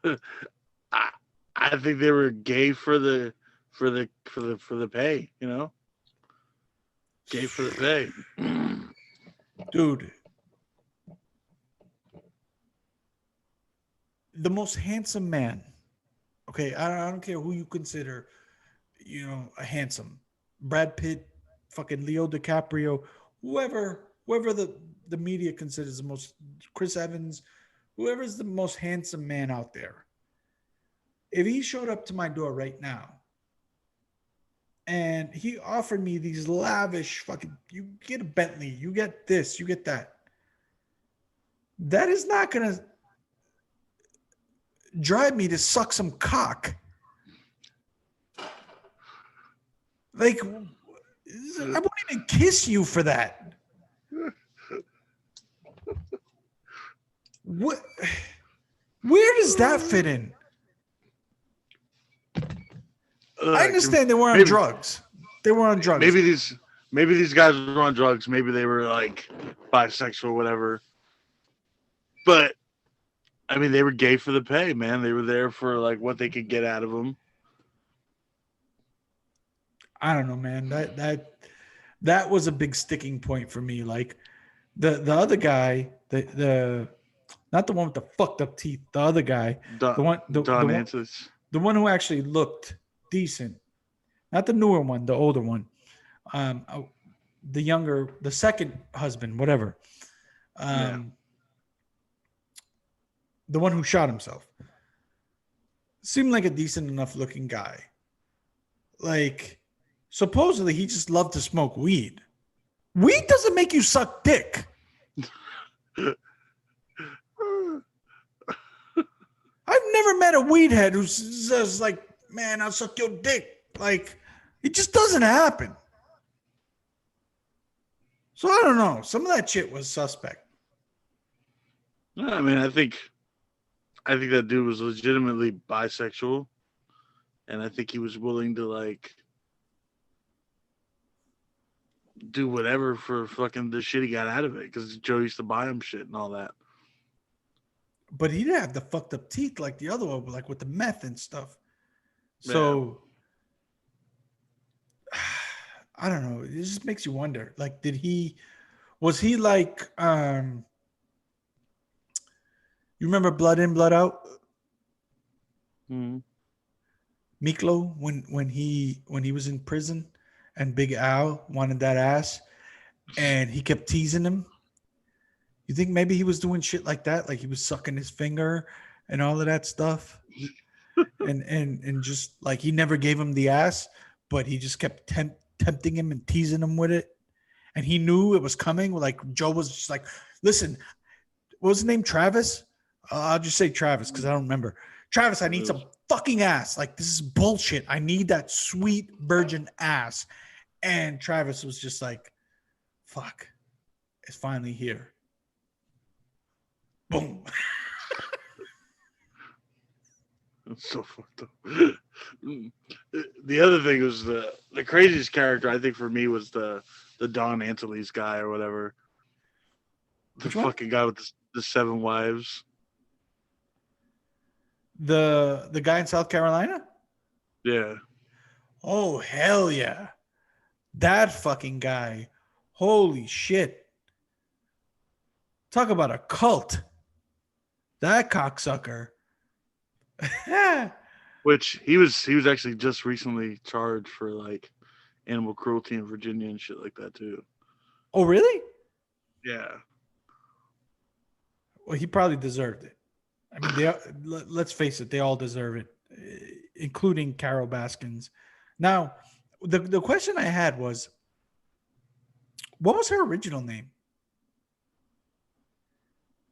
that? I think they were gay for the pay, you know? Gay for the pay. Dude, the most handsome man. Okay, I don't care who you consider, a handsome. Brad Pitt, fucking Leo DiCaprio, whoever the media considers the most, Chris Evans, whoever's the most handsome man out there. If he showed up to my door right now and he offered me these lavish fucking, you get a Bentley, you get this, you get that. That is not gonna drive me to suck some cock. Like, I won't even kiss you for that. What? Where does that fit in? I understand they were on drugs. They were on drugs. Maybe these guys were on drugs. Maybe they were like bisexual, whatever. But I mean, they were gay for the pay, man. They were there for like what they could get out of them. I don't know, man. That was a big sticking point for me. Like the other guy, the not the one with the fucked up teeth, the other guy, the one who actually looked decent, not the newer one, the older one, the second husband, whatever, the one who shot himself, seemed like a decent enough looking guy. Like, supposedly he just loved to smoke weed. Weed doesn't make you suck dick. I've never met a weed head who says like, man, I'll suck your dick. Like, it just doesn't happen. So I don't know. Some of that shit was suspect. I mean, I think that dude was legitimately bisexual, and I think he was willing to like do whatever for fucking the shit he got out of it because Joe used to buy him shit and all that. But he didn't have the fucked up teeth like the other one, like with the meth and stuff. So I don't know. It just makes you wonder. Like, was he like, you remember Blood In, Blood Out? Mm-hmm. Miklo, when he was in prison and Big Al wanted that ass and he kept teasing him. You think maybe he was doing shit like that? Like he was sucking his finger and all of that stuff. and just like he never gave him the ass, but he just kept tempting him and teasing him with it. And he knew it was coming. Like Joe was just like, listen, what was his name? Travis? I'll just say Travis because I don't remember. Travis, I need some fucking ass. Like, this is bullshit. I need that sweet virgin ass. And Travis was just like, fuck, it's finally here. Boom. That's so fucked up. The other thing was the craziest character I think for me was the Don Antilles guy or whatever. The fucking guy with the 7 wives. The guy in South Carolina? Yeah. Oh, hell yeah. That fucking guy. Holy shit. Talk about a cult. That cocksucker. Which he was actually just recently charged for like animal cruelty in Virginia and shit like that too. Oh, really? Yeah. Well, he probably deserved it. I mean, let's face it, they all deserve it, including Carol Baskins. Now, the question I had was, what was her original name?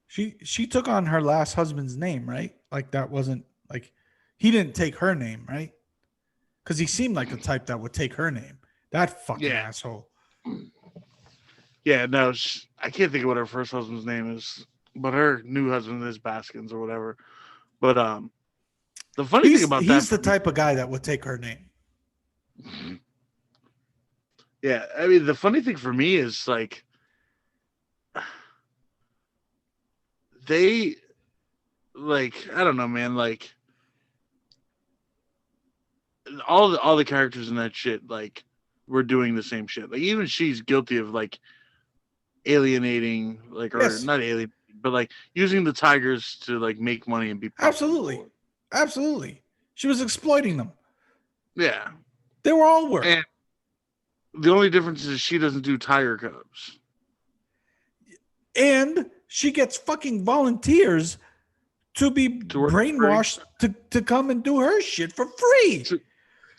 She took on her last husband's name, right? Like that wasn't like he didn't take her name, right? Because he seemed like the type that would take her name. That fucking asshole. Yeah, no, I can't think of what her first husband's name is, but her new husband is Baskins or whatever. But the funny thing about he's the type of guy that would take her name. Yeah, I mean, the funny thing for me is like they, like, I don't know, man, like all the characters in that shit like were doing the same shit. Like even she's guilty of like alienating, like or Yes, not alienating, but like using the tigers to like make money and be absolutely, profitable. absolutely. She was exploiting them. Yeah, They were all work. and the only difference is she doesn't do tiger cubs And she gets fucking volunteers to be to work for free. brainwashed to come and do her shit for free. To,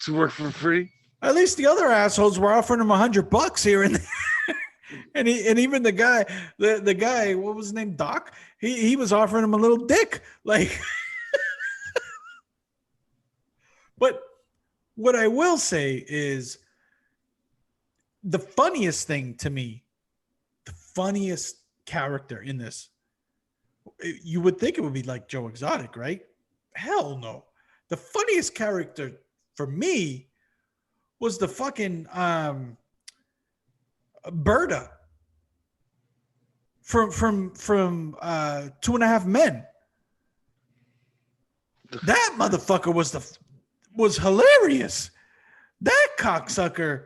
to work for free. At least the other assholes were offering him $100 here and there. And even the guy, the guy, what was his name, Doc? He was offering him a little dick. Like, but what I will say is the funniest thing to me, the funniest character in this, you would think it would be like Joe Exotic, right? Hell no. The funniest character for me was the fucking Berta from 2.5 Men. That motherfucker was hilarious. That cocksucker,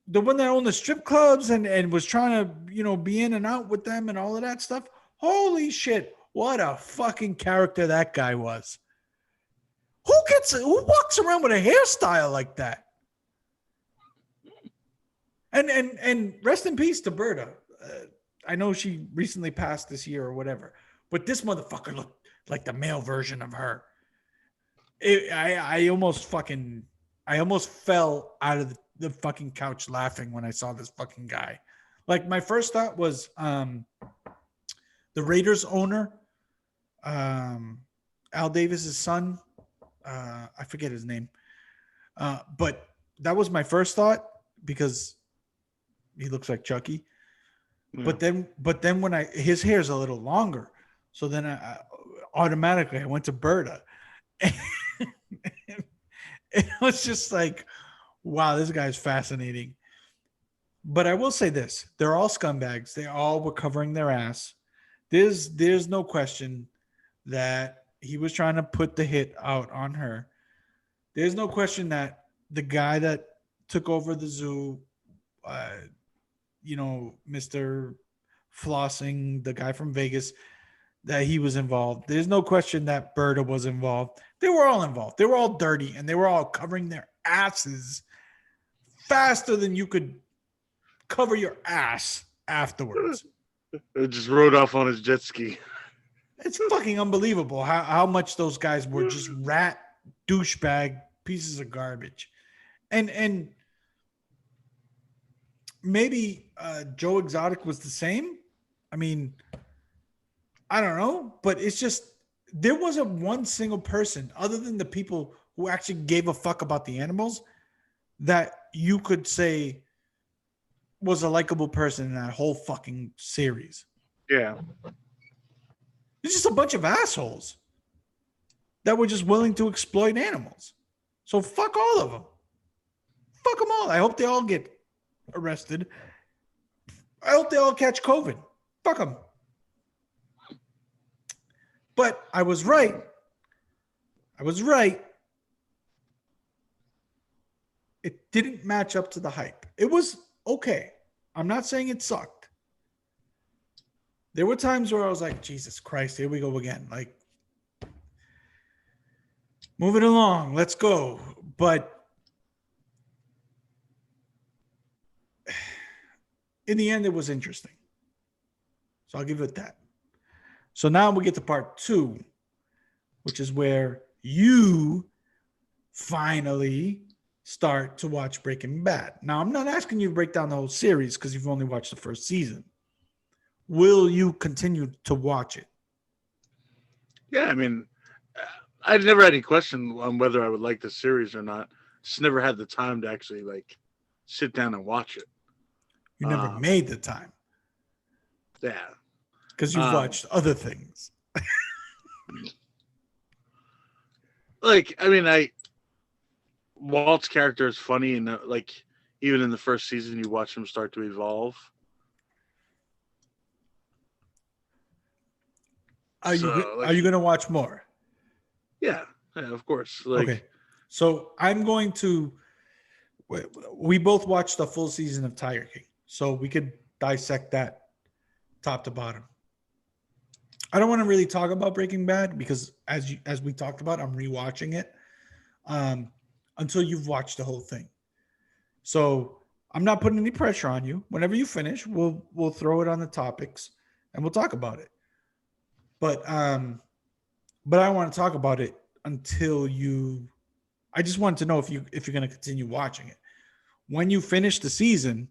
the one that owned the strip clubs and was trying to, be in and out with them and all of that stuff. Holy shit. What a fucking character that guy was. Who walks around with a hairstyle like that? And rest in peace to Berta. I know she recently passed this year or whatever, but this motherfucker looked like the male version of her. I almost fell out of the fucking couch laughing when I saw this fucking guy. Like my first thought was the Raiders owner, Al Davis's son. I forget his name, but that was my first thought because he looks like Chucky. Yeah. But then when his hair's a little longer, so then I automatically I went to Berta. It was just like, wow, this guy's fascinating. But I will say this: they're all scumbags. They all were covering their ass. There's no question that he was trying to put the hit out on her. There's no question that the guy that took over the zoo, Mr. Flossing, the guy from Vegas, that he was involved. There's no question that Berta was involved. They were all involved. They were all dirty, and they were all covering their asses faster than you could cover your ass afterwards. It just rode off on his jet ski. It's fucking unbelievable how much those guys were just rat douchebag pieces of garbage. And maybe Joe Exotic was the same. I mean, I don't know, but it's just there wasn't one single person other than the people who actually gave a fuck about the animals that you could say was a likable person in that whole fucking series. Yeah. It's just a bunch of assholes that were just willing to exploit animals. So fuck all of them. Fuck them all. I hope they all get arrested. I hope they all catch COVID. Fuck them. But I was right. It didn't match up to the hype. It was okay. I'm not saying it sucked. There were times where I was like, Jesus Christ, here we go again. Like, moving along, let's go. But in the end, it was interesting. So I'll give it that. So now we get to part 2, which is where you finally start to watch Breaking Bad. Now, I'm not asking you to break down the whole series because you've only watched the first season. Will you continue to watch it? Yeah, I mean, I've never had any question on whether I would like the series or not. Just never had the time to actually like sit down and watch it. You never made the time. Yeah. Because you've watched other things. Like, I mean, Walt's character is funny, and like even in the first season, you watch him start to evolve. Are you going to watch more? Yeah, of course. Like, okay. So I'm going to. We both watched the full season of Tiger King, so we could dissect that top to bottom. I don't want to really talk about Breaking Bad because, as we talked about, I'm rewatching it um, until you've watched the whole thing. So I'm not putting any pressure on you. Whenever you finish, we'll throw it on the topics and we'll talk about it. But I don't want to talk about it until you. I just want to know if you're going to continue watching it. When you finish the season,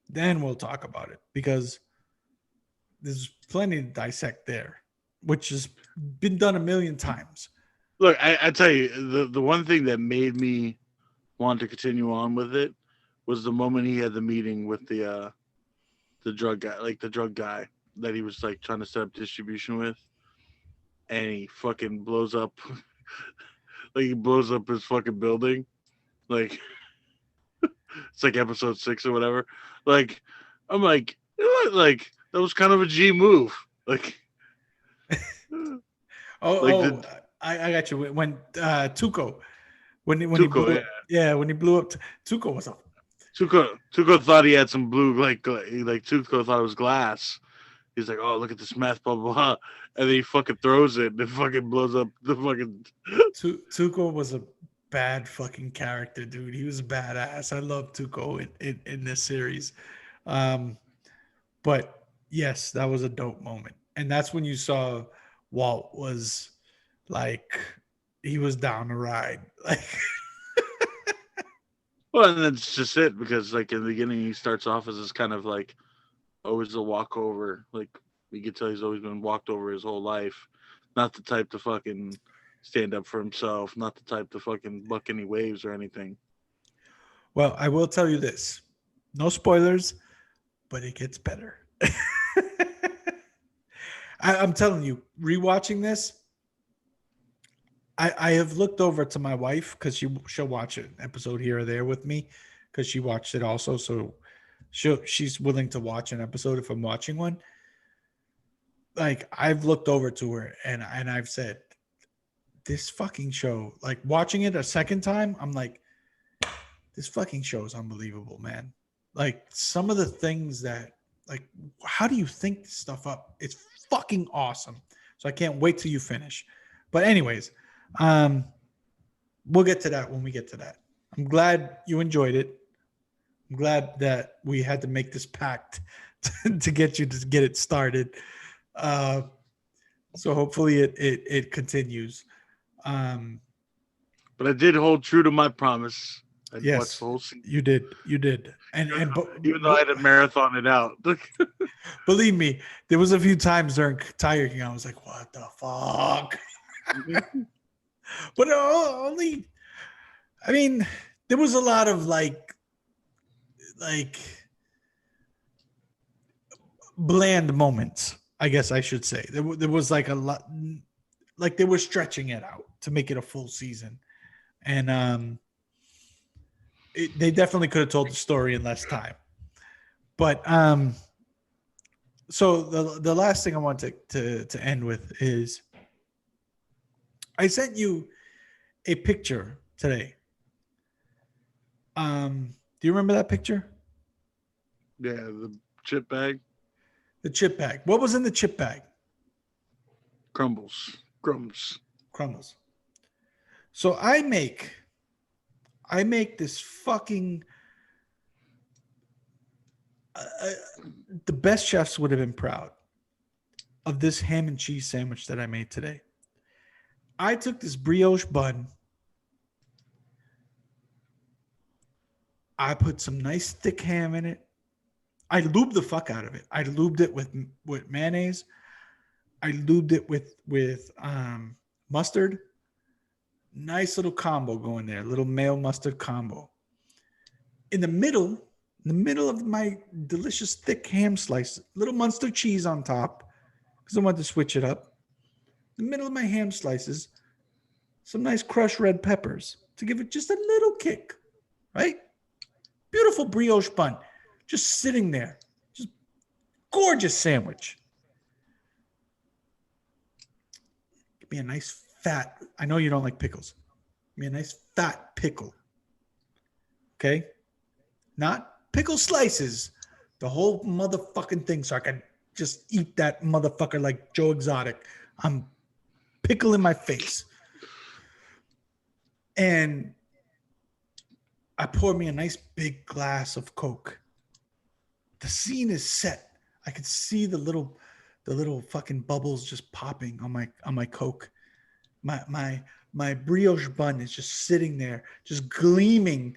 then we'll talk about it because there's plenty to dissect there, which has been done a million times. Look, I tell you, the one thing that made me want to continue on with it was the moment he had the meeting with the drug guy, like the drug guy that he was like trying to set up distribution with, and he fucking blows up, like he blows up his fucking building, like it's like episode 6 or whatever. Like I'm like, you know what? Like that was kind of a G move, like like Oh, the I got you. When Tuco, when he Tuco, blew yeah. up, yeah, when he blew up, Tuco was a Tuco thought he had some blue, like Tuco thought it was glass. He's like, oh, look at this meth, blah blah blah, and then he fucking throws it and it fucking blows up the fucking. Tuco was a bad fucking character, dude. He was badass. I love Tuco in this series. Um, but yes, that was a dope moment. And that's when you saw Walt was like he was down to ride. Like Well, and that's just it because like in the beginning he starts off as this kind of like always a walkover. Like you can tell he's always been walked over his whole life. Not the type to fucking stand up for himself. Not the type to fucking buck any waves or anything. well, I will tell you this. No spoilers, but it gets better. I'm telling you, rewatching this, I have looked over to my wife because she'll watch an episode here or there with me because she watched it also. So she's willing to watch an episode if I'm watching one. Like I've looked over to her and I've said, this fucking show, like watching it a second time, I'm like, this fucking show is unbelievable, man. Like some of the things that like how do you think this stuff up? It's fucking awesome. So I can't wait till you finish. But anyways, um we'll get to that when we get to that. I'm glad you enjoyed it. I'm glad that we had to make this pact to get you to get it started. Uh, so hopefully it continues. Um, But I did hold true to my promise. I watched yes, the whole season, you did, even though I had to marathon it out. believe me, there was a few times during Tiger King I was like, what the fuck? But only, I mean, there was a lot of like bland moments. I guess I should say there was like a lot, like they were stretching it out to make it a full season, and they definitely could have told the story in less time. But so the last thing I want to end with is I sent you a picture today. Do you remember that picture? Yeah, the chip bag The chip bag. What was in the chip bag? crumbles, crumbs. Crumbles. So I make this fucking uh, the best chefs would have been proud of this ham and cheese sandwich that I made today. I took this brioche bun. I put some nice thick ham in it. I lubed the fuck out of it. I lubed it with mayonnaise. I lubed it with mustard. Nice little combo going there. Little mayo mustard combo. In the middle of my delicious thick ham slice, little Munster cheese on top because I wanted to switch it up. In the middle of my ham slices, some nice crushed red peppers to give it just a little kick, right? Beautiful brioche bun, just sitting there, just gorgeous sandwich. Give me a nice fat. I know you don't like pickles. me a nice fat pickle. Okay? Not pickle slices. The whole motherfucking thing so I can just eat that motherfucker like Joe Exotic. I'm pickle in my face. And I poured me a nice big glass of Coke. The scene is set. I could see the little fucking bubbles just popping on my Coke. My brioche bun is just sitting there, just gleaming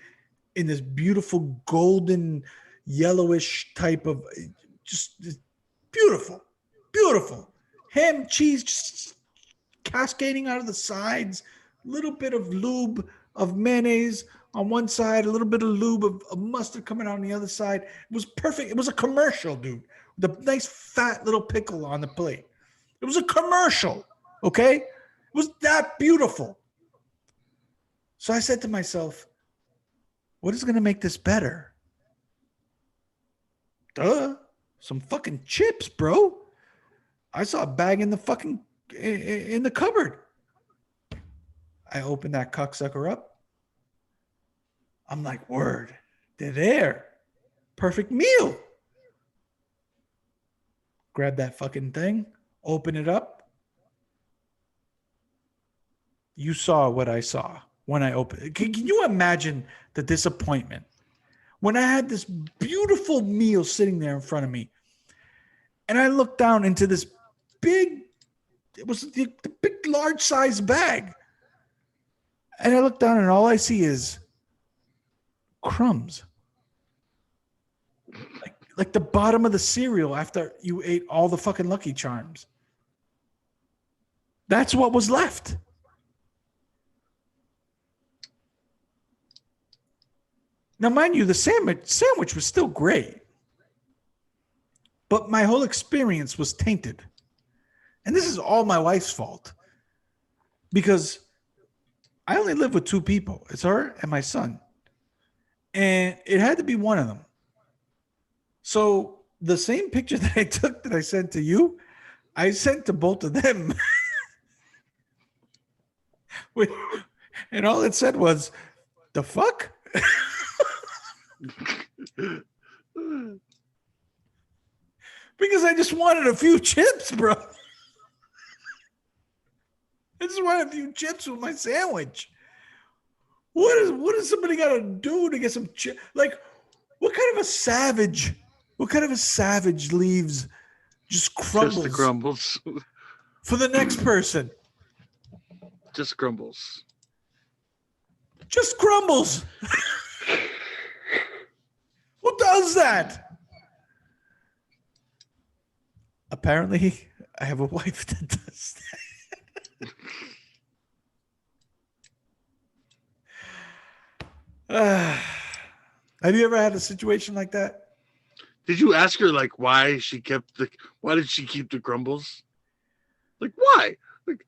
in this beautiful golden yellowish type of just beautiful, beautiful ham cheese just cascading out of the sides, little bit of lube of mayonnaise on one side, a little bit of lube of mustard coming out on the other side. It was perfect. It was a commercial, dude. The nice fat little pickle on the plate. It was a commercial, okay? It was that beautiful. So I said to myself, what is going to make this better? Duh, some fucking chips, bro. I saw a bag in the cupboard. I opened that cocksucker up. I'm like, word, they're there. Perfect meal. Grab that fucking thing, open it up. You saw what I saw when I opened it. Can you imagine the disappointment? When I had this beautiful meal sitting there in front of me, and I looked down into this big, it was the big, large size bag. And I look down and all I see is crumbs. Like the bottom of the cereal after you ate all the fucking Lucky Charms. That's what was left. Now, mind you, the sandwich was still great. But my whole experience was tainted. And this is all my wife's fault. Because I only live with two people. It's her and my son. And it had to be one of them. So the same picture that I took that I sent to you, I sent to both of them. And all it said was, the fuck? Because I just wanted a few chips, bro. I just wanted a few chips with my sandwich. What does somebody got to do to get some chips? Like, what kind of a savage leaves just crumbles? Just the crumbles. For the next person. Just crumbles. Just crumbles. Who does that? Apparently, I have a wife that does that. Have you ever had a situation like that? Did you ask her like why did she keep the crumbles? Like why? Like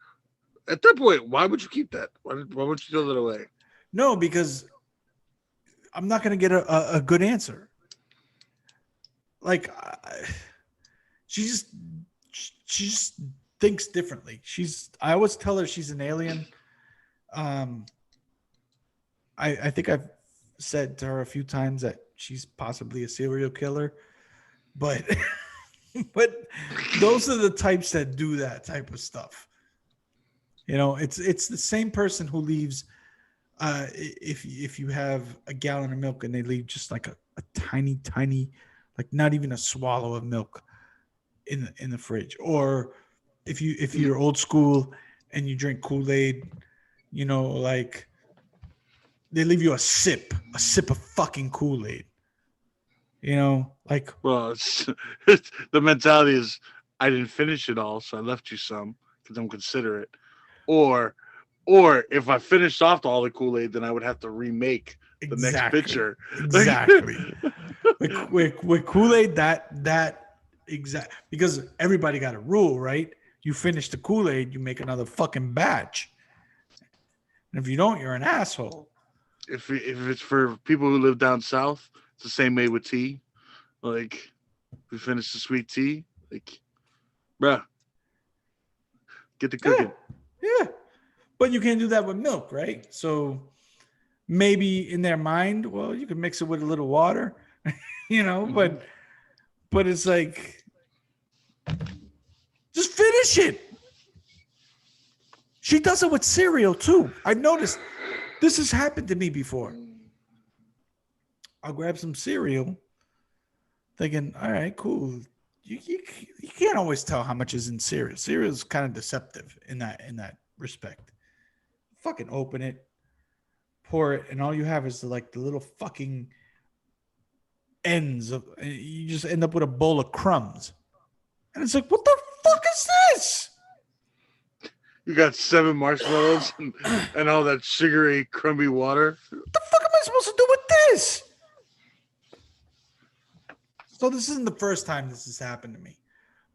at that point, why would you keep that? Why would you throw that away? No, because I'm not going to get a good answer. Like she just thinks differently. I always tell her she's an alien. I think I've said to her a few times that she's possibly a serial killer, but but those are the types that do that type of stuff. You know, it's the same person who leaves if you have a gallon of milk and they leave just like a tiny, like not even a swallow of milk in the fridge, or if you're old school and you drink Kool-Aid, you know, like they leave you a sip of fucking Kool-Aid. You know, like, well, the mentality is I didn't finish it all, so I left you some because I'm considerate. Or if I finished off all the Kool-Aid, then I would have to remake the next pitcher. Exactly. with Kool-Aid, that exact, because everybody got a rule, right? You finish the Kool-Aid, you make another fucking batch. And if you don't, you're an asshole. If it's for people who live down south, it's the same way with tea. Like, we finish the sweet tea. Like, bruh, get the cooking. Yeah. But you can't do that with milk, right? So maybe in their mind, well, you can mix it with a little water, Mhm. but it's like just finish it. She does it with cereal too. I noticed this has happened to me before. I'll grab some cereal, thinking, all right, cool. You can't always tell how much is in cereal. Cereal is kind of deceptive in that respect. Fucking open it, pour it, and all you have is like the little fucking ends of. You just end up with a bowl of crumbs, and it's like, what the fuck is this? You got 7 marshmallows and all that sugary, crumby water. What the fuck am I supposed to do with this? So this isn't the first time this has happened to me,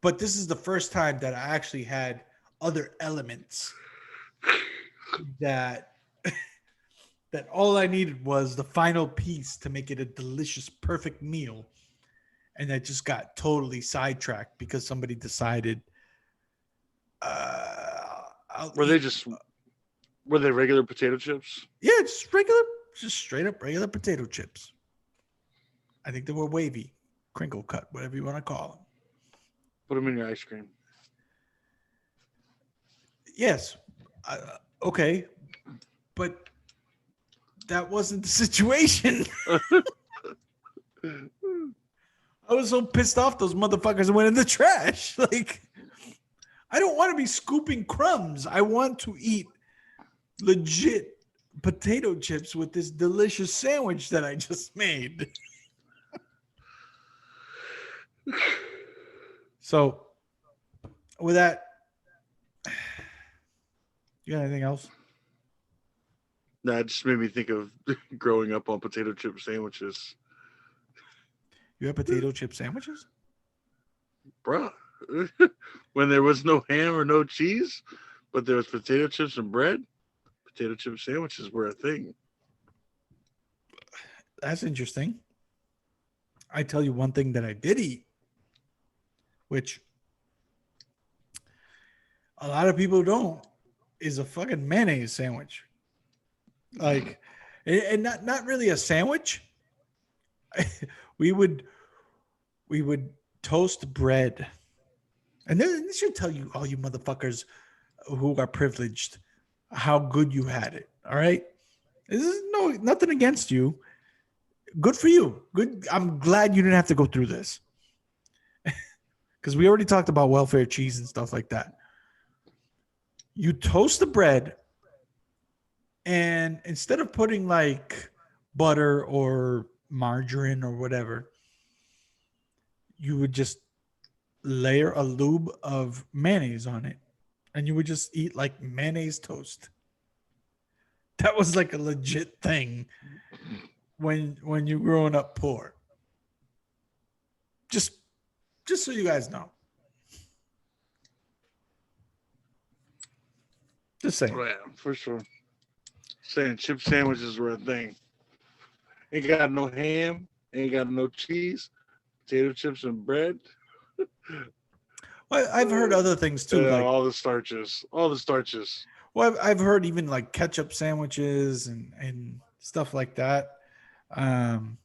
but this is the first time that I actually had other elements that that all I needed was the final piece to make it a delicious, perfect meal, and I just got totally sidetracked because somebody decided I'll Were they eat. just were they regular potato chips? Yeah, just straight up regular potato chips. I think they were wavy, crinkle cut, whatever you want to call them. Put them in your ice cream. Yes, okay, but that wasn't the situation. I was so pissed off those motherfuckers went in the trash. Like, I don't want to be scooping crumbs. I want to eat legit potato chips with this delicious sandwich that I just made. So, with that, you got anything else? That just made me think of growing up on potato chip sandwiches. You have potato chip sandwiches? Bruh. When there was no ham or no cheese, but there was potato chips and bread, potato chip sandwiches were a thing. That's interesting. I tell you one thing that I did eat, which a lot of people don't, is a fucking mayonnaise sandwich. Like, and not really a sandwich. we would we would toast bread, and then this should tell you all you motherfuckers who are privileged how good you had it. All right, this is nothing against you. Good for you. Good. I'm glad you didn't have to go through this because we already talked about welfare cheese and stuff like that. You toast the bread, and instead of putting like butter or margarine or whatever, you would just layer a lube of mayonnaise on it, and you would just eat like mayonnaise toast. That was like a legit thing when you're growing up poor. Just just so you guys know. Just saying. Oh yeah, for sure. Saying chip sandwiches were a thing. Ain't got no ham, ain't got no cheese, potato chips and bread. Well, I've heard other things too, like All the starches. All the starches. well, I've heard even like ketchup sandwiches and stuff like that. Um,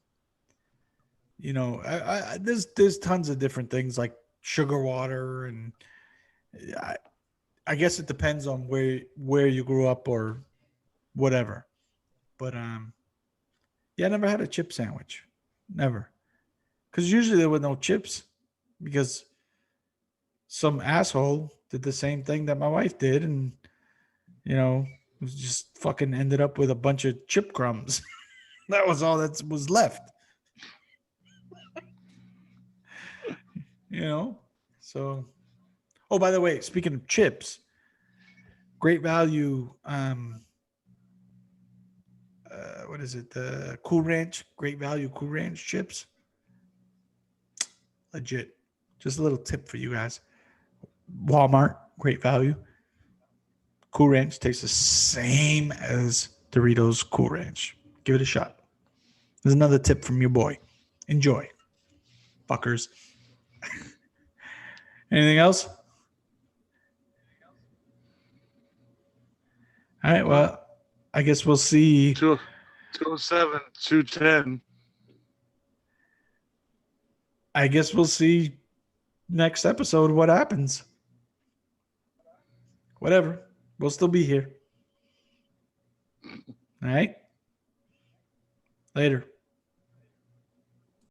there's tons of different things like sugar water, and I, I guess it depends on where you grew up or whatever. But yeah, I never had a chip sandwich, never, because usually there were no chips because some asshole did the same thing that my wife did, and it was just fucking ended up with a bunch of chip crumbs. That was all that was left. you know. So, oh, by the way, speaking of chips, great value. What is it? The Cool Ranch, great value Cool Ranch chips. Legit. Just a little tip for you guys. Walmart, great value. Cool Ranch tastes the same as Doritos Cool Ranch. Give it a shot. There's another tip from your boy. Enjoy, fuckers. Anything else? All right. Well, I guess we'll see. 207, 210. I guess we'll see next episode what happens. Whatever. We'll still be here. All right. Later.